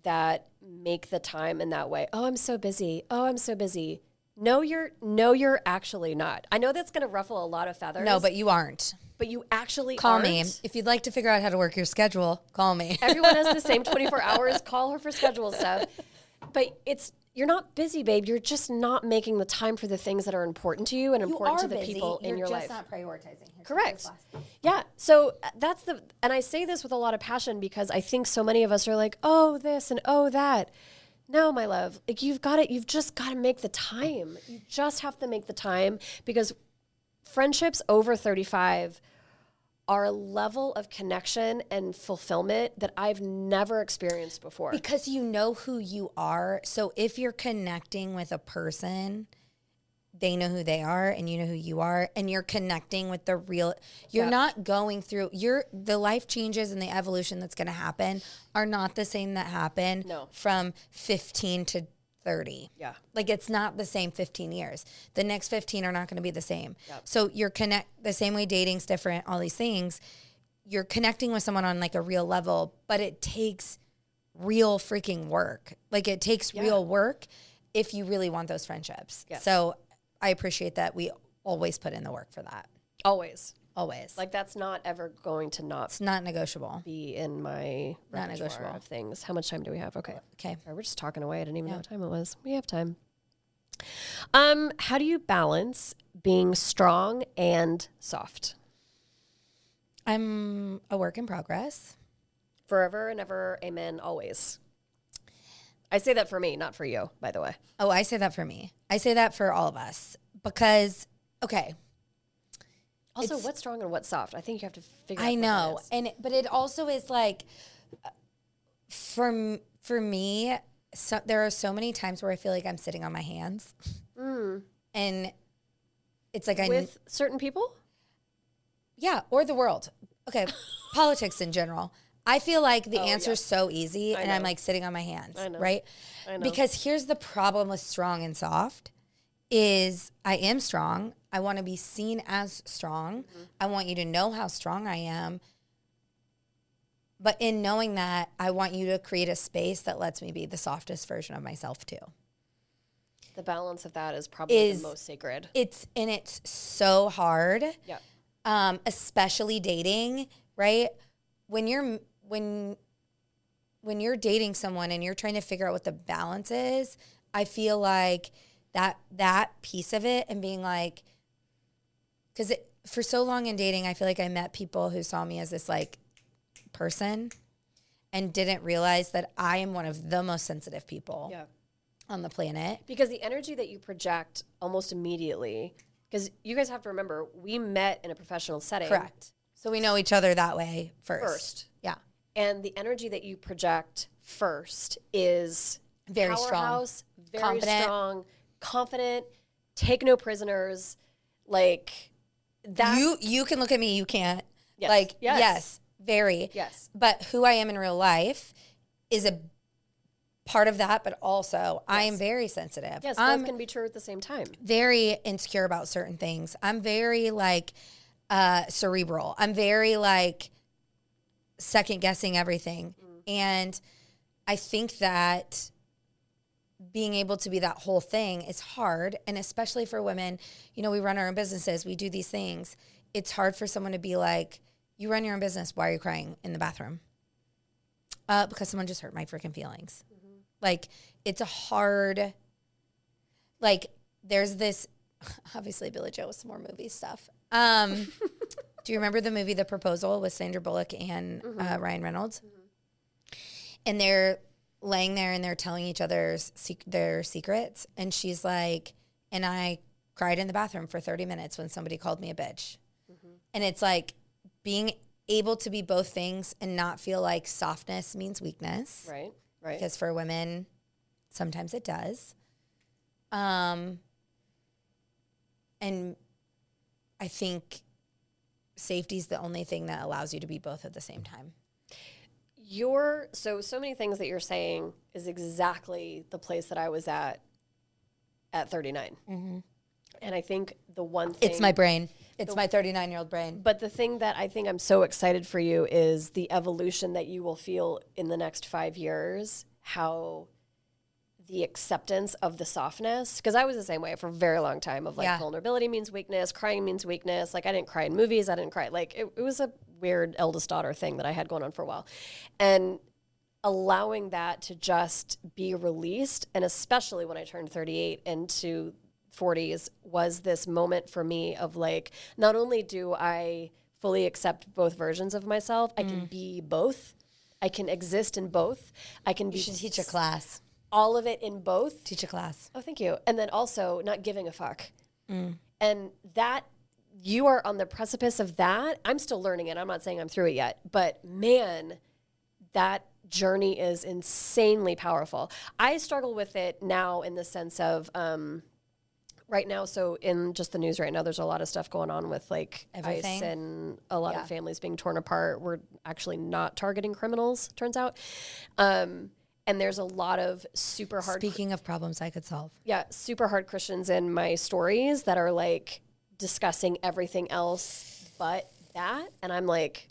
that make the time in that way. Oh, I'm so busy. Oh, I'm so busy. No, you're actually not. I know that's going to ruffle a lot of feathers. No, but you aren't. But you actually Call aren't. me. If you'd like to figure out how to work your schedule, call me. Everyone has the same 24 hours. Call her for schedule stuff. But you're not busy, babe. You're just not making the time for the things that are important to you and important to the people in your life. You're just not prioritizing. Correct. Yeah. So and I say this with a lot of passion because I think so many of us are like, oh, this and oh, that. No, my love, like you've just got to make the time. You just have to make the time because friendships over 35 are a level of connection and fulfillment that I've never experienced before. Because you know who you are. So if you're connecting with a person, they know who they are and you know who you are, and you're connecting with the real, you're not going through the life changes and the evolution that's going to happen are not the same that happen from 15 to 30. Yeah. Like, it's not the same 15 years. The next 15 are not going to be the same. Yep. So you're the same way dating's different, all these things, you're connecting with someone on like a real level, but it takes real freaking work. Like, it takes real work if you really want those friendships. Yes. So I appreciate that we always put in the work for that. Always. Like, that's not ever going to it's not negotiable. Be in my not negotiable of things. How much time do we have? Okay. Sorry, we're just talking away. I didn't even know what time it was. We have time. How do you balance being strong and soft? I'm a work in progress. Forever and ever, amen, always. I say that for me, not for you, by the way. Oh, I say that for me. I say that for all of us because, okay. Also, what's strong and what's soft? I think you have to figure out. I know. But it also is like, for me, there are so many times where I feel like I'm sitting on my hands. And it's like with certain people? Yeah, or the world. Okay, politics in general. I feel like the answer's so easy and I'm like sitting on my hands, right? I know. Because here's the problem with strong and soft is I am strong. I want to be seen as strong. Mm-hmm. I want you to know how strong I am. But in knowing that, I want you to create a space that lets me be the softest version of myself too. The balance of that is probably the most sacred. It's so hard. Yeah. Especially dating, right? When you're dating someone and you're trying to figure out what the balance is, I feel like that piece of it and being like, because for so long in dating, I feel like I met people who saw me as this like person and didn't realize that I am one of the most sensitive people on the planet. Because the energy that you project almost immediately, because you guys have to remember, we met in a professional setting. Correct. So we know each other that way first. Yeah. And the energy that you project first is very powerhouse, strong, very confident. strong, confident, take no prisoners, like that. You can look at me, you can't. Yes. Like, yes, very. Yes. But who I am in real life is a part of that, but also I am very sensitive. Yes, both can be true at the same time. Very insecure about certain things. I'm very like cerebral. I'm very like second guessing everything. And I think that being able to be that whole thing is hard. And especially for women, you know, we run our own businesses, we do these things. It's hard for someone to be like, you run your own business, why are you crying in the bathroom? Because someone just hurt my freaking feelings. Mm-hmm. Like, it's a hard, like, there's this, obviously Billy Joe with some more movie stuff. Do you remember the movie The Proposal with Sandra Bullock and Ryan Reynolds? Mm-hmm. And they're laying there and they're telling each other their secrets. And she's like, and I cried in the bathroom for 30 minutes when somebody called me a bitch. Mm-hmm. And it's like being able to be both things and not feel like softness means weakness. Right. Because for women, sometimes it does. And I think safety is the only thing that allows you to be both at the same time. So many things that you're saying is exactly the place that I was at 39. Mm-hmm. And I think the one thing... It's my brain. It's my 39-year-old brain. But the thing that I think I'm so excited for you is the evolution that you will feel in the next 5 years, how the acceptance of the softness, because I was the same way for a very long time of like vulnerability means weakness, crying means weakness. Like I didn't cry in movies. I didn't cry. Like it was a weird eldest daughter thing that I had going on for a while. And allowing that to just be released, and especially when I turned 38 into 40s, was this moment for me of like, not only do I fully accept both versions of myself, I can be both. I can exist in both. I can be... You should teach a class. All of it in both. Teach a class. Oh, thank you. And then also not giving a fuck. And that, you are on the precipice of that. I'm still learning it. I'm not saying I'm through it yet. But man, that journey is insanely powerful. I struggle with it now in the sense of... right now, so in just the news right now, there's a lot of stuff going on with like everything. ICE and a lot of families being torn apart. We're actually not targeting criminals, turns out. And there's a lot of super hard... Speaking of problems I could solve. Yeah, super hard Christians in my stories that are like discussing everything else but that. And I'm like,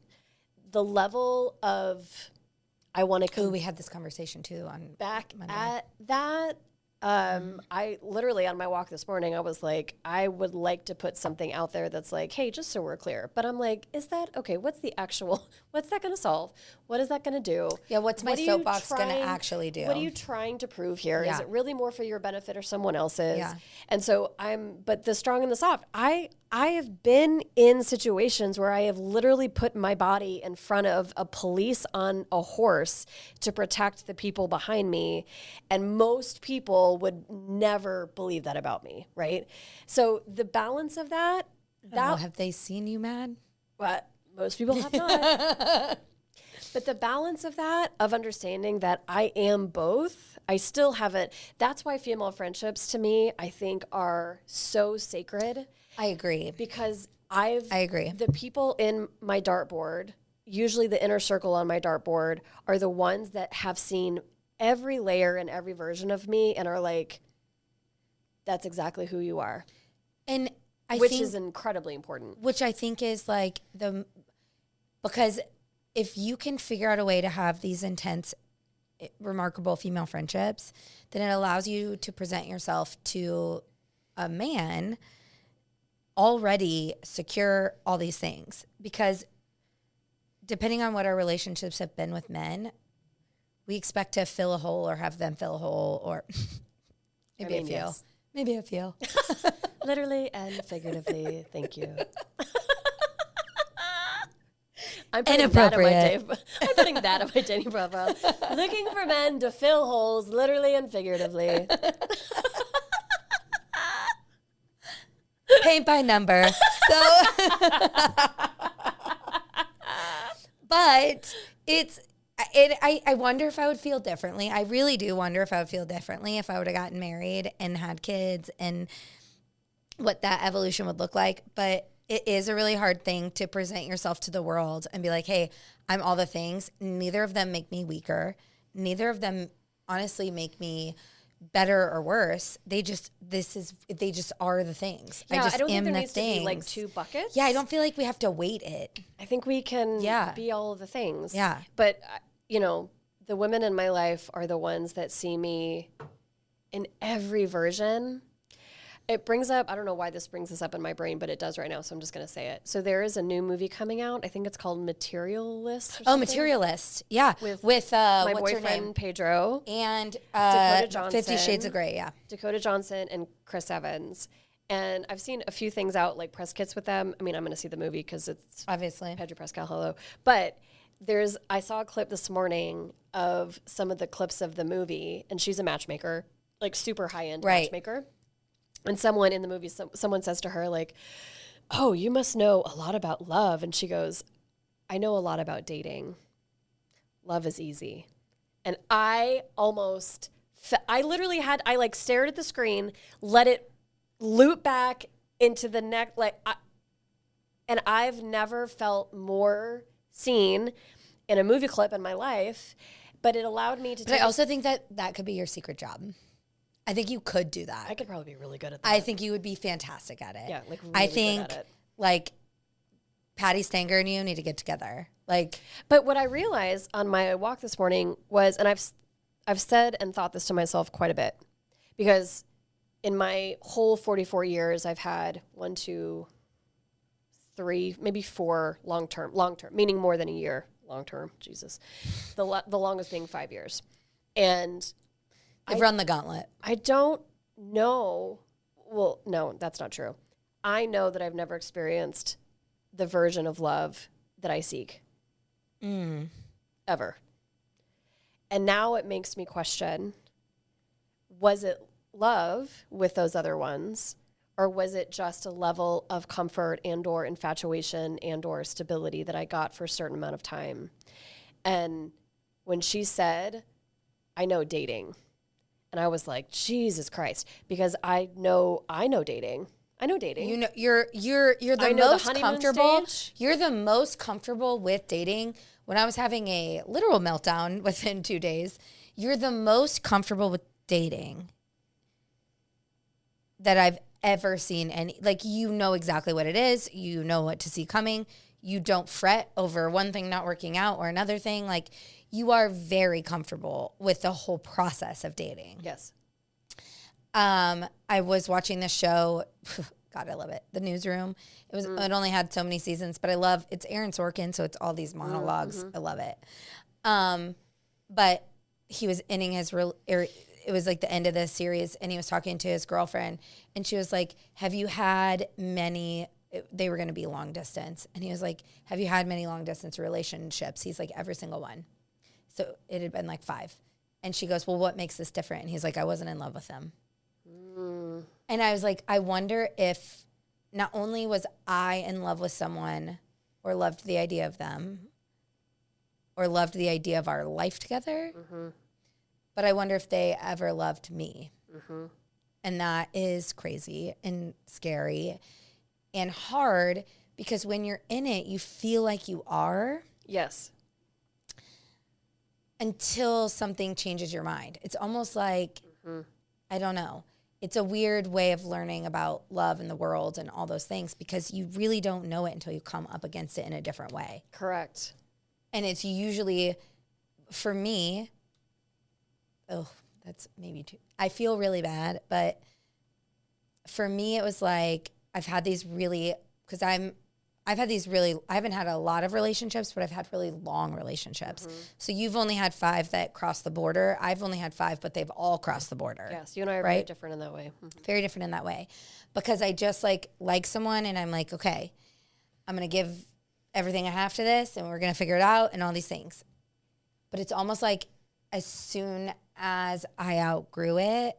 the level of... I want to... we had this conversation too on back Monday. at that. I literally on my walk this morning, I was like, I would like to put something out there that's like, hey, just so we're clear. But I'm like, is that okay? What's that going to solve? What is that going to do? Yeah. What's my soapbox going to actually do? What are you trying to prove here? Yeah. Is it really more for your benefit or someone else's? Yeah. And so but the strong and the soft, I have been in situations where I have literally put my body in front of a police on a horse to protect the people behind me. And most people would never believe that about me, right? So the balance of that... have they seen you mad? But most people have not. But the balance of that, of understanding that I am both, I still haven't... That's why female friendships to me, I think, are so sacred. I agree. Because I agree. The people in my dartboard, usually the inner circle on my dartboard, are the ones that have seen every layer and every version of me and are like, that's exactly who you are. And which is incredibly important. Which I think is like because if you can figure out a way to have these intense, remarkable female friendships, then it allows you to present yourself to a man already secure all these things. Because depending on what our relationships have been with men, we expect to fill a hole or have them fill a hole or maybe a few. Yes. Maybe a few. Literally and figuratively. Thank you. I'm putting that on my dating profile. Looking for men to fill holes, literally and figuratively. Paint by number. So, but I wonder if I would feel differently. I really do wonder if I would feel differently if I would have gotten married and had kids and what that evolution would look like. But it is a really hard thing to present yourself to the world and be like, hey, I'm all the things. Neither of them make me weaker. Neither of them honestly make me better or worse. They just are the things. Yeah, I don't am think there the needs things. to be like two buckets. Yeah, I don't feel like we have to weight it. I think we can be all of the things. Yeah. But, the women in my life are the ones that see me in every version. It brings up, I don't know why this brings this up in my brain, but it does right now, so I'm just going to say it. So there is a new movie coming out. I think it's called Materialist. Oh, Materialist. Yeah. With my what's her name? boyfriend, Pedro. and Dakota Johnson. 50 Shades of Grey, yeah. Dakota Johnson and Chris Evans. And I've seen a few things out, like press kits with them. I mean, I'm going to see the movie because it's Obviously. Pedro Pascal, hello. But I saw a clip this morning of some of the clips of the movie, and she's a matchmaker, like super high-end matchmaker. And someone in the movie, someone says to her, like, oh, you must know a lot about love. And she goes, I know a lot about dating. Love is easy. And I literally I like stared at the screen, let it loop back into the neck. And I've never felt more seen in a movie clip in my life, but it allowed me to But I also think that could be your secret job. I think you could do that. I could probably be really good at that. I think you would be fantastic at it. Yeah, like really I think good at it. like Patty Stanger and you need to get together. Like, but what I realized on my walk this morning was, and I've said and thought this to myself quite a bit, because in my whole 44 years, I've had 1, 2, 3, maybe 4 long term, meaning more than a year, long term. Jesus, the longest being 5 years, and I've run the gauntlet. I don't know. Well, no, that's not true. I know that I've never experienced the version of love that I seek. Ever. And now it makes me question, was it love with those other ones, or was it just a level of comfort and or infatuation and or stability that I got for a certain amount of time? And when she said, I know dating, and I was like, Jesus Christ, because I know dating. I know dating. You know, you're the most comfortable. Stage. You're the most comfortable with dating. When I was having a literal meltdown within 2 days, you're the most comfortable with dating that I've ever seen. And like, you know exactly what it is. You know what to see coming. You don't fret over one thing not working out or another thing. Like, you are very comfortable with the whole process of dating. Yes. I was watching the show. God, I love it. The Newsroom. It only had so many seasons, but it's Aaron Sorkin, so it's all these monologues. I love it. But he was ending it was like the end of the series, and he was talking to his girlfriend, and she was like, have you had many, they were going to be long distance. And he was like, have you had many long distance relationships? He's like, every single one. So it had been like 5. And she goes, well, what makes this different? And he's like, I wasn't in love with him. And I was like, I wonder if not only was I in love with someone or loved the idea of them or loved the idea of our life together, but I wonder if they ever loved me. And that is crazy and scary and hard, because when you're in it, you feel like you are. Yes. Until something changes your mind. It's almost like, I don't know. It's a weird way of learning about love and the world and all those things, because you really don't know it until you come up against it in a different way. Correct. And it's usually, for me, that's maybe too, I feel really bad, but for me, it was like, I haven't had a lot of relationships, but I've had really long relationships. So you've only had 5 that cross the border. I've only had 5, but they've all crossed the border. Yes, you and I are very different in that way. Very different in that way. Because I just like someone, and I'm like, okay, I'm going to give everything I have to this, and we're going to figure it out and all these things. But it's almost like as soon as I outgrew it,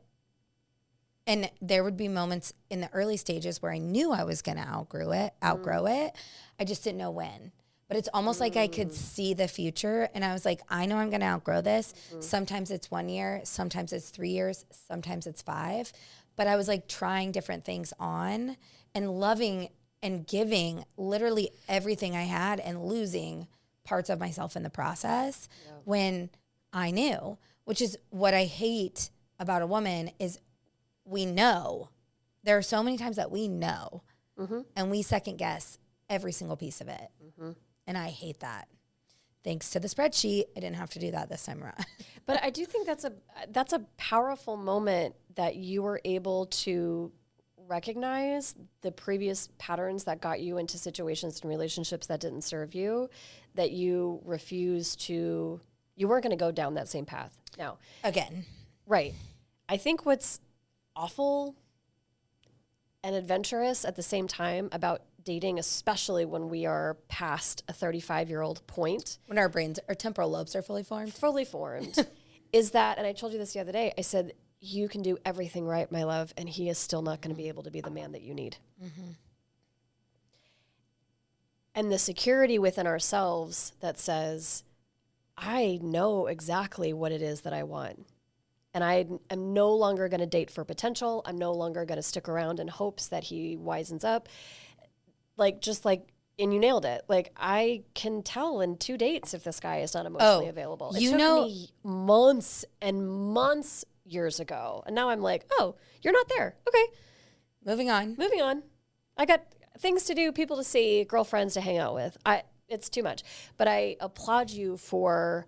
and there would be moments in the early stages where I knew I was going to outgrow it. I just didn't know when. But it's almost like I could see the future, and I was like, I know I'm going to outgrow this. Sometimes it's 1 year, sometimes it's 3 years, sometimes it's 5. But I was like trying different things on and loving and giving literally everything I had and losing parts of myself in the process when I knew, which is what I hate about a woman is we know. There are so many times that we know, and we second guess every single piece of it. And I hate that. thanks to the spreadsheet, I didn't have to do that this time around. But I do think that's a powerful moment that you were able to recognize the previous patterns that got you into situations and relationships that didn't serve you, that you refused to, you weren't going to go down that same path. Now, Again. right. I think what's awful and adventurous at the same time about dating, especially when we are past a 35-year-old point, When our temporal lobes are fully formed. is that, and I told you this the other day, I said, you can do everything right, my love, and he is still not going to be able to be the man that you need. Mm-hmm. And the security within ourselves that says, I know exactly what it is that I want. And I am no longer going to date for potential. I'm no longer going to stick around in hopes that he wisens up. And you nailed it. Like, I can tell in 2 dates if this guy is not emotionally available. It took me months and months years ago. And now I'm like, oh, you're not there. Okay. Moving on. I got things to do, people to see, girlfriends to hang out with. It's too much. But I applaud you for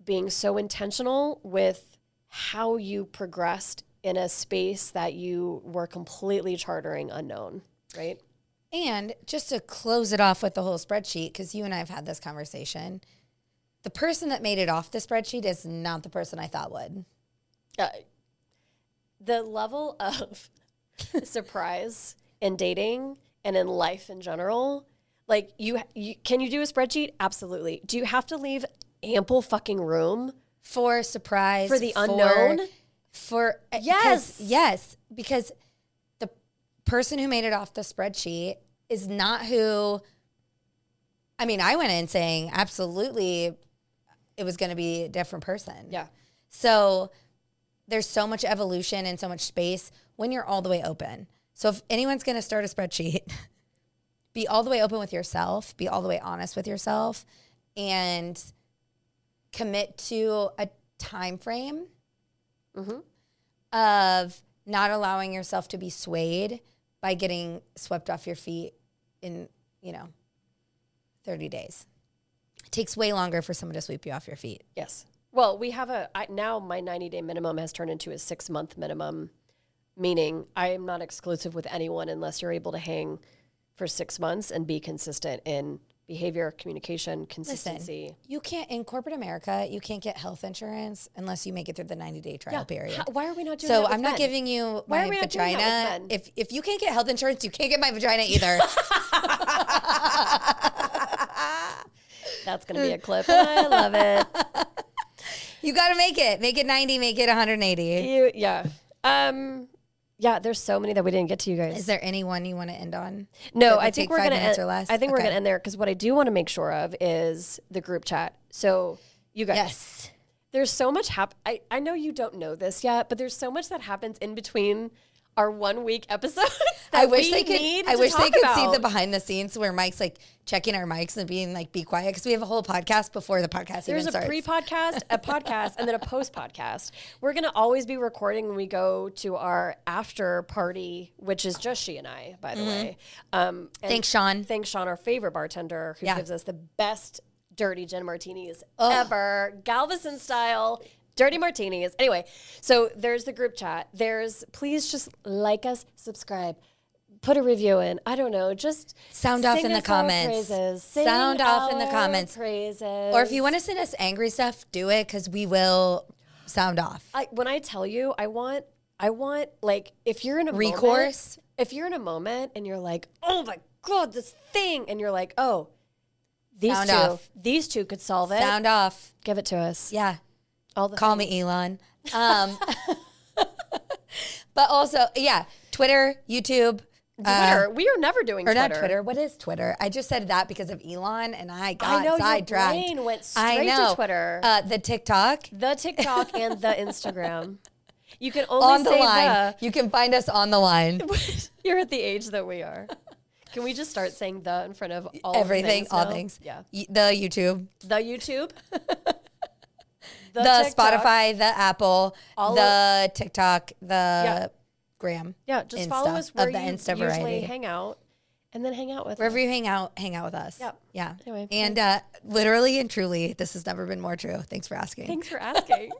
being so intentional with how you progressed in a space that you were completely chartering unknown, right? And just to close it off with the whole spreadsheet, because you and I have had this conversation, the person that made it off the spreadsheet is not the person I thought would. The level of surprise in dating and in life in general, like you can you do a spreadsheet? Absolutely. Do you have to leave ample fucking room for surprise, for the unknown? Yes, because the person who made it off the spreadsheet is not who. I mean, I went in saying absolutely it was going to be a different person. Yeah. So there's so much evolution and so much space when you're all the way open. So if anyone's going to start a spreadsheet, be all the way open with yourself, be all the way honest with yourself, and commit to a time frame of not allowing yourself to be swayed by getting swept off your feet in, 30 days. It takes way longer for someone to sweep you off your feet. Yes. Well, we have now my 90-day minimum has turned into a 6-month minimum, meaning I am not exclusive with anyone unless you're able to hang for 6 months and be consistent in behavior, communication, consistency. Listen, you can't, in corporate America, you can't get health insurance unless you make it through the 90-day trial period. Why are we not doing so that with I'm not men? giving you Why my are we not doing that vagina. with men? If you can't get health insurance, you can't get my vagina either. That's going to be a clip. I love it. You got to make it. Make it 90, make it 180. Yeah, there's so many that we didn't get to, you guys. Is there anyone you want to end on? No, I think we're going to end. I think we're going to end there because what I do want to make sure of is the group chat. So you guys, yes, there's so much I know you don't know this yet, but there's so much that happens in between our 1 week episodes. I wish they could see the behind the scenes where Mike's like checking our mics and being like, be quiet. Cause we have a whole podcast before the podcast There's even starts. There's a pre-podcast, a podcast, and then a post-podcast. We're going to always be recording when we go to our after party, which is just she and I, by the way. Thanks, Sean. Thanks, Sean, our favorite bartender who gives us the best dirty gin martinis ever. Galveston style. Dirty martinis. Anyway, so there's the group chat. Please just like us, subscribe, put a review in. I don't know, just sound off in the comments. Sound off in the comments. Praises. Or if you want to send us angry stuff, do it because we will sound off. When I tell you, I want like if you're in a recourse. If you're in a moment and you're like, oh my God, this thing, and you're like, oh, these two could solve it. Sound off. Give it to us. Yeah. Call me Elon. But also, Twitter, YouTube. Twitter. We are never doing Twitter. Or not Twitter. What is Twitter? I just said that because of Elon, and I got sidetracked. Your brain went straight to Twitter. The TikTok. The TikTok and the Instagram. You can only on the line. You can find us on the line. You're at the age that we are. Can we just start saying the in front of everything, all things? Yeah. The YouTube. The YouTube. The Spotify, the Apple, the TikTok, the Gram. Yeah, just Insta, follow us where of the you Insta usually variety. hang out. And then hang out with Wherever us. you hang out with us. Yep. Yeah. Anyway, And literally and truly, this has never been more true. Thanks for asking. Thanks for asking.